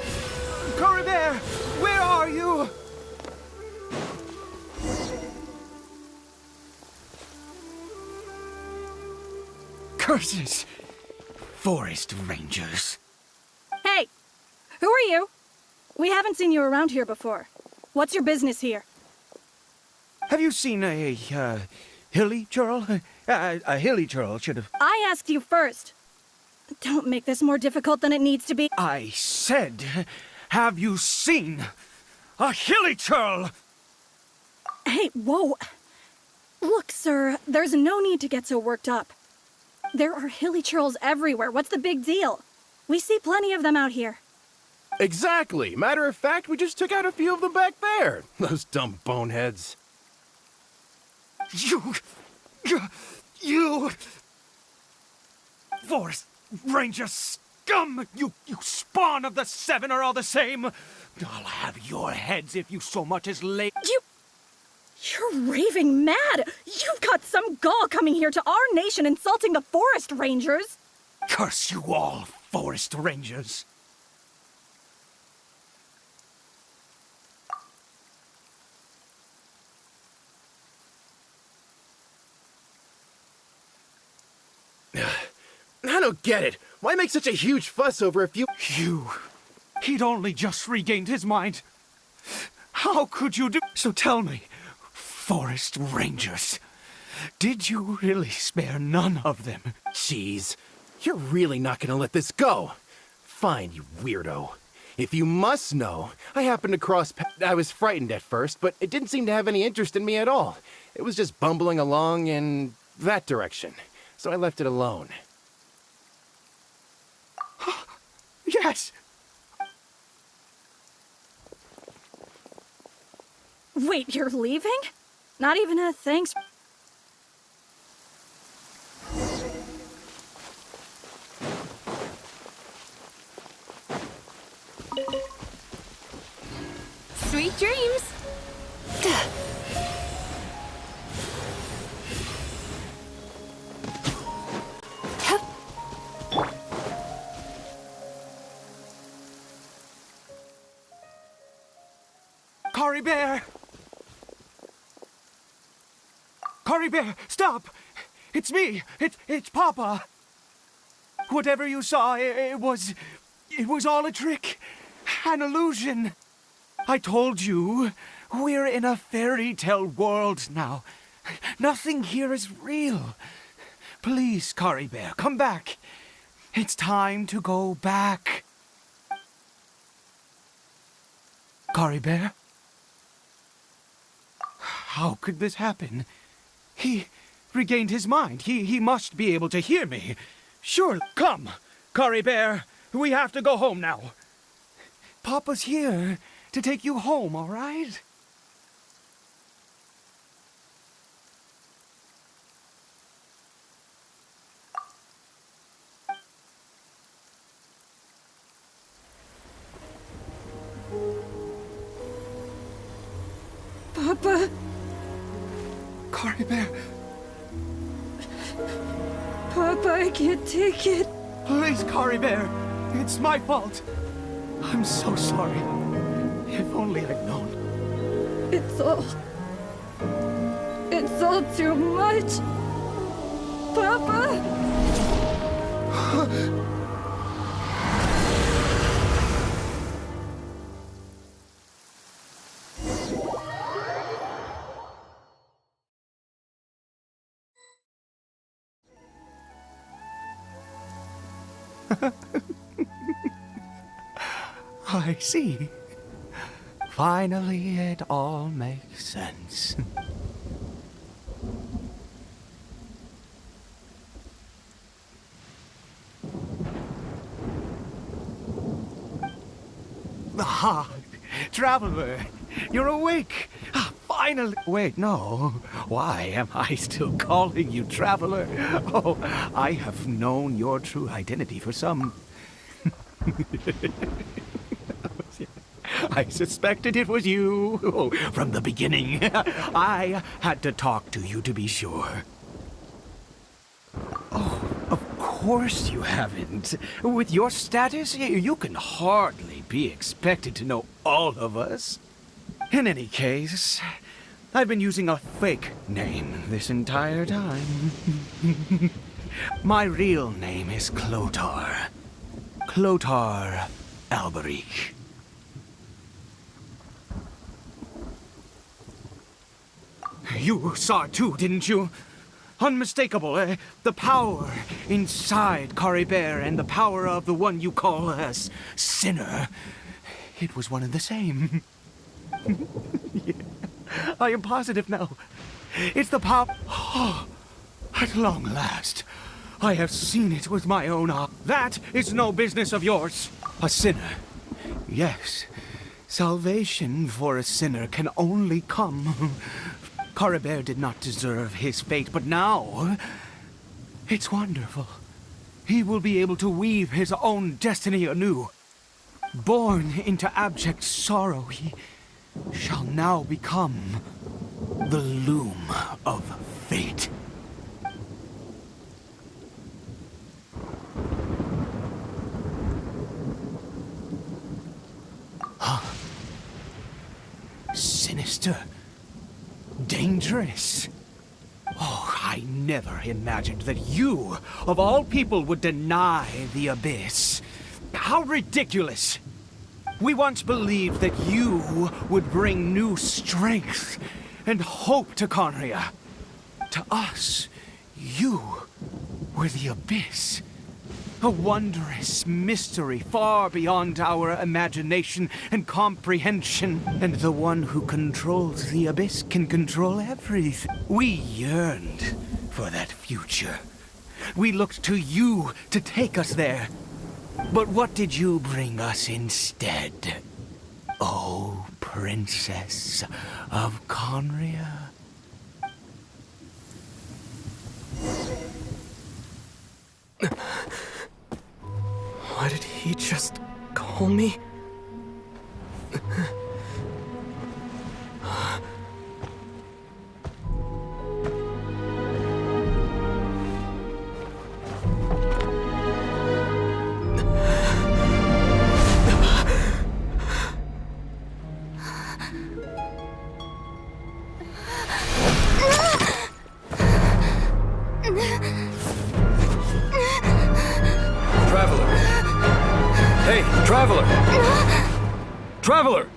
Caribert! Where are you? Curses! Forest rangers. Hey! Who are you? We haven't seen you around here before. What's your business here? Have you seen a hilly-churl? A hilly-churl should have... I asked you first. Don't make this more difficult than it needs to be. I said, have you seen a hilly-churl? Hey, whoa. Look, sir, there's no need to get so worked up. There are hilly-churls everywhere. What's the big deal? We see plenty of them out here. Exactly. Matter of fact, we just took out a few of them back there. Those dumb boneheads. You... Forest Ranger scum! You spawn of the Seven are all the same! I'll have your heads if you so much as lay... You're raving mad! You've got some gall coming here to our nation insulting the Forest Rangers! Curse you all, Forest Rangers! I don't get it. Why make such a huge fuss over a few... He'd only just regained his mind. How could you do... So tell me, Forest Rangers, did you really spare none of them? Jeez, you're really not gonna let this go. Fine, you weirdo. If you must know, I happened to cross... I was frightened at first, but it didn't seem to have any interest in me at all. It was just bumbling along in that direction. So I left it alone. Yes! Wait, you're leaving? Not even a thanks... Sweet dreams. Caribert! Caribert, stop! It's me! It's Papa! Whatever you saw, it was all a trick. An illusion. I told you, we're in a fairy tale world now. Nothing here is real. Please, Caribert, come back. It's time to go back. Caribert? How could this happen? He regained his mind. He must be able to hear me. Sure, come, Caribert. We have to go home now. Papa's here to take you home, all right? Papa. Caribert, Papa, I can't take it. please, Caribert. It's my fault. I'm so sorry. If only I'd known. It's all too much. Papa! I see. Finally, it all makes sense. Ah, traveler, you're awake. Ah, finally. Wait, no. Why am I still calling you traveler? Oh, I have known your true identity for some... I suspected it was you from the beginning. I had to talk to you to be sure. Oh, of course you haven't. With your status, you can hardly be expected to know all of us. In any case, I've been using a fake name this entire time. My real name is Clotar. Clotar Alberic. You saw it too, didn't you? Unmistakable, the power inside Caribert and the power of the one you call a sinner. It was one and the same. Yeah, I am positive now. It's the power... Oh, at long last, I have seen it with my own eyes. That is no business of yours. A sinner. Yes, salvation for a sinner can only come... Caribert did not deserve his fate, but now... It's wonderful. He will be able to weave his own destiny anew. Born into abject sorrow, he shall now become the loom of fate. Huh? Sinister. Dangerous. Oh, I never imagined that you, of all people, would deny the abyss. How ridiculous! We once believed that you would bring new strength and hope to Conria. To us, you were the abyss. A wondrous mystery far beyond our imagination and comprehension. And the one who controls the abyss can control everything. We yearned for that future. We looked to you to take us there. But what did you bring us instead? Oh, Princess of Conria. Why did he just call me? Hey, Traveler! Traveler!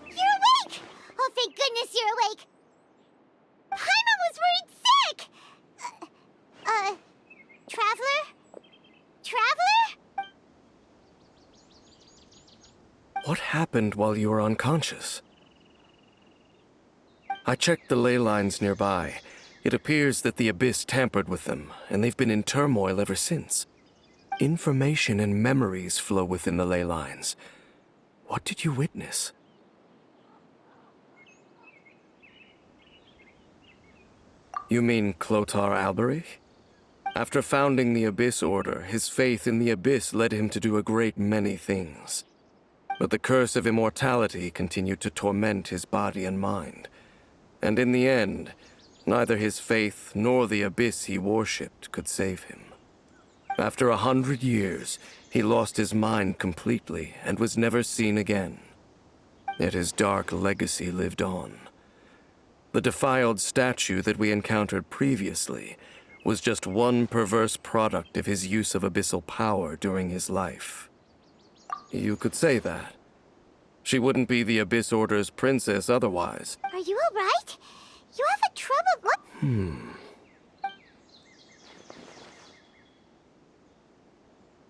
You're awake! Oh, thank goodness you're awake! Paimon was worried sick! Traveler? Traveler? What happened while you were unconscious? I checked the ley lines nearby. It appears that the Abyss tampered with them, and they've been in turmoil ever since. Information and memories flow within the ley lines. What did you witness? You mean Clotar Alberich? After founding the Abyss Order, his faith in the Abyss led him to do a great many things. But the curse of immortality continued to torment his body and mind. And in the end, neither his faith nor the Abyss he worshipped could save him. After 100 years, he lost his mind completely and was never seen again. Yet his dark legacy lived on. The defiled statue that we encountered previously was just one perverse product of his use of abyssal power during his life. You could say that. She wouldn't be the Abyss Order's princess otherwise. Are you alright? You have a trouble. What?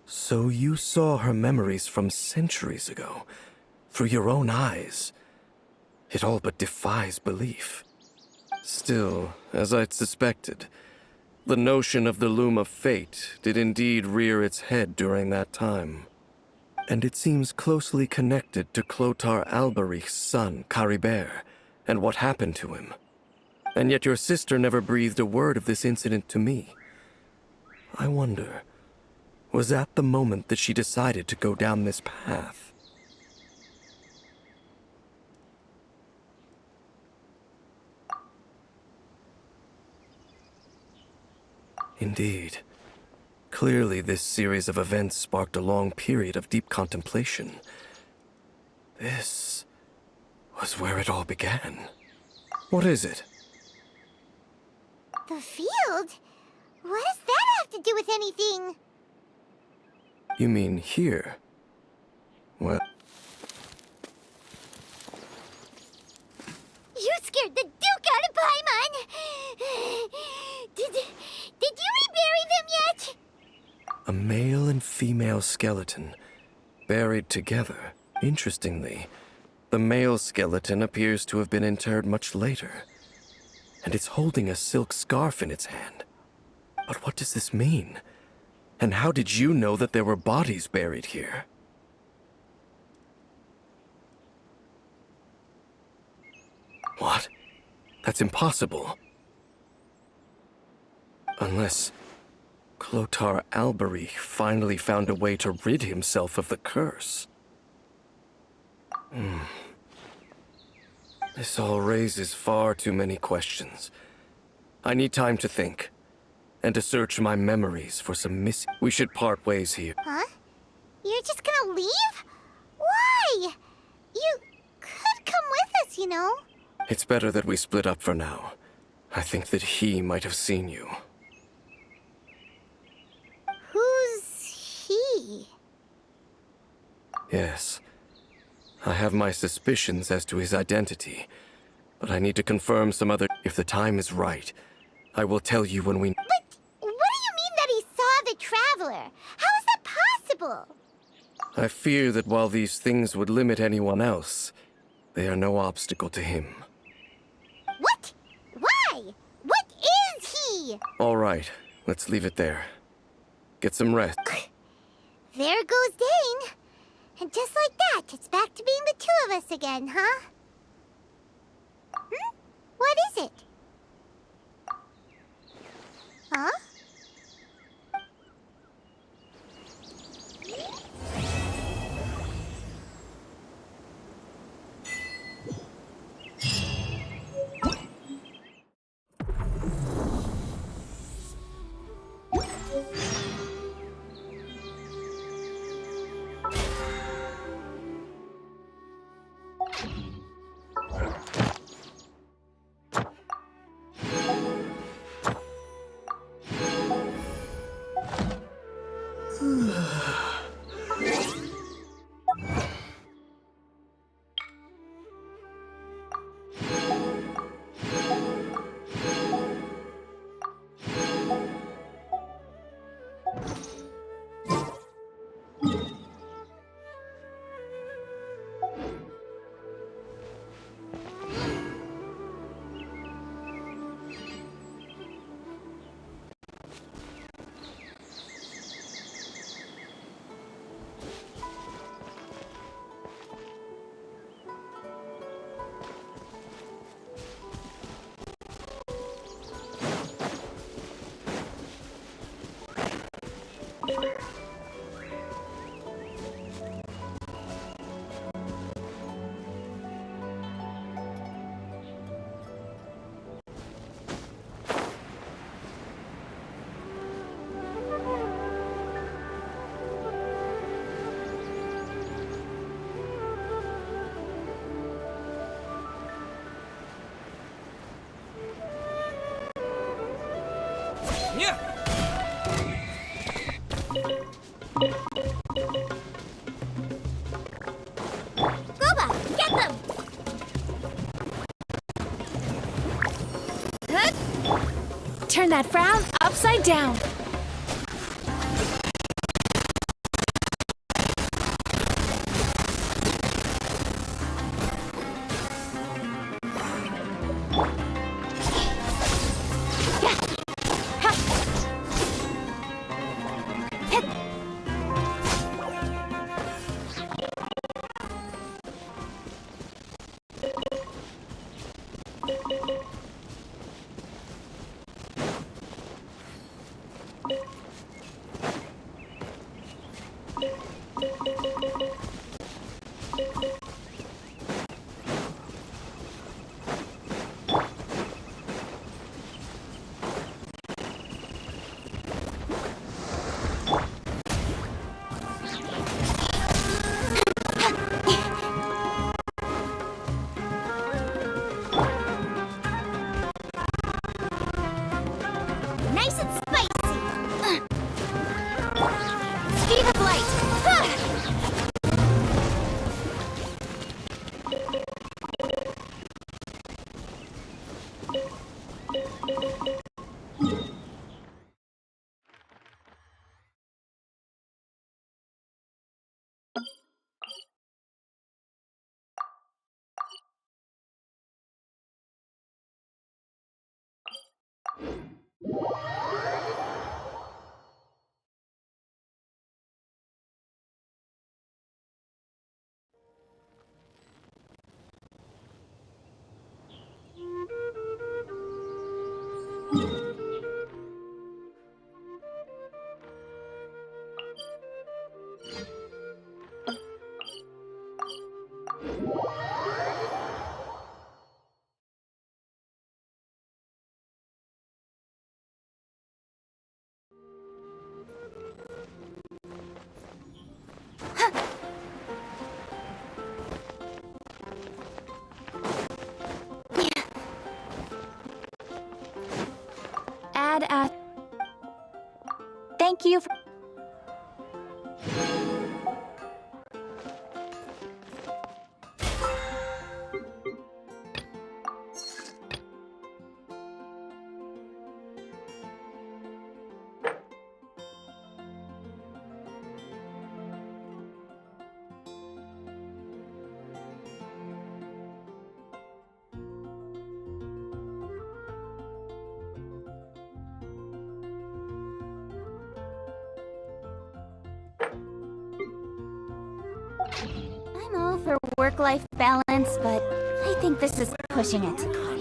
So you saw her memories from centuries ago, through your own eyes. It all but defies belief. Still, as I'd suspected, the notion of the Loom of Fate did indeed rear its head during that time. And it seems closely connected to Clotar Alberich's son, Caribert, and what happened to him. And yet your sister never breathed a word of this incident to me. I wonder, was that the moment that she decided to go down this path? Indeed. Clearly, this series of events sparked a long period of deep contemplation. This was where it all began. What is it? The field? What does that have to do with anything? You mean here? Well... You scared the Duke out of Paimon! Did you rebury them yet? A male and female skeleton, buried together. Interestingly, the male skeleton appears to have been interred much later, and it's holding a silk scarf in its hand. But what does this mean? And how did you know that there were bodies buried here? What? That's impossible. Unless Clotar Alberich finally found a way to rid himself of the curse. This all raises far too many questions. I need time to think, and to search my memories for some We should part ways here. Huh? You're just gonna leave? Why? You could come with us, you know. It's better that we split up for now. I think that he might have seen you. Who's he? Yes. I have my suspicions as to his identity, but I need to confirm some other... If the time is right, I will tell you when we... But what do you mean that he saw the Traveler? How is that possible? I fear that while these things would limit anyone else, they are no obstacle to him. What? Why? What is he? All right, let's leave it there. Get some rest. There goes Dane. And just like that, it's back to being the two of us again, huh? What is it? Huh? Gooba, get them! Turn that frown upside down. Nice and spicy! Speed of light! Thank you for... I'm all for work-life balance, but I think this is pushing it.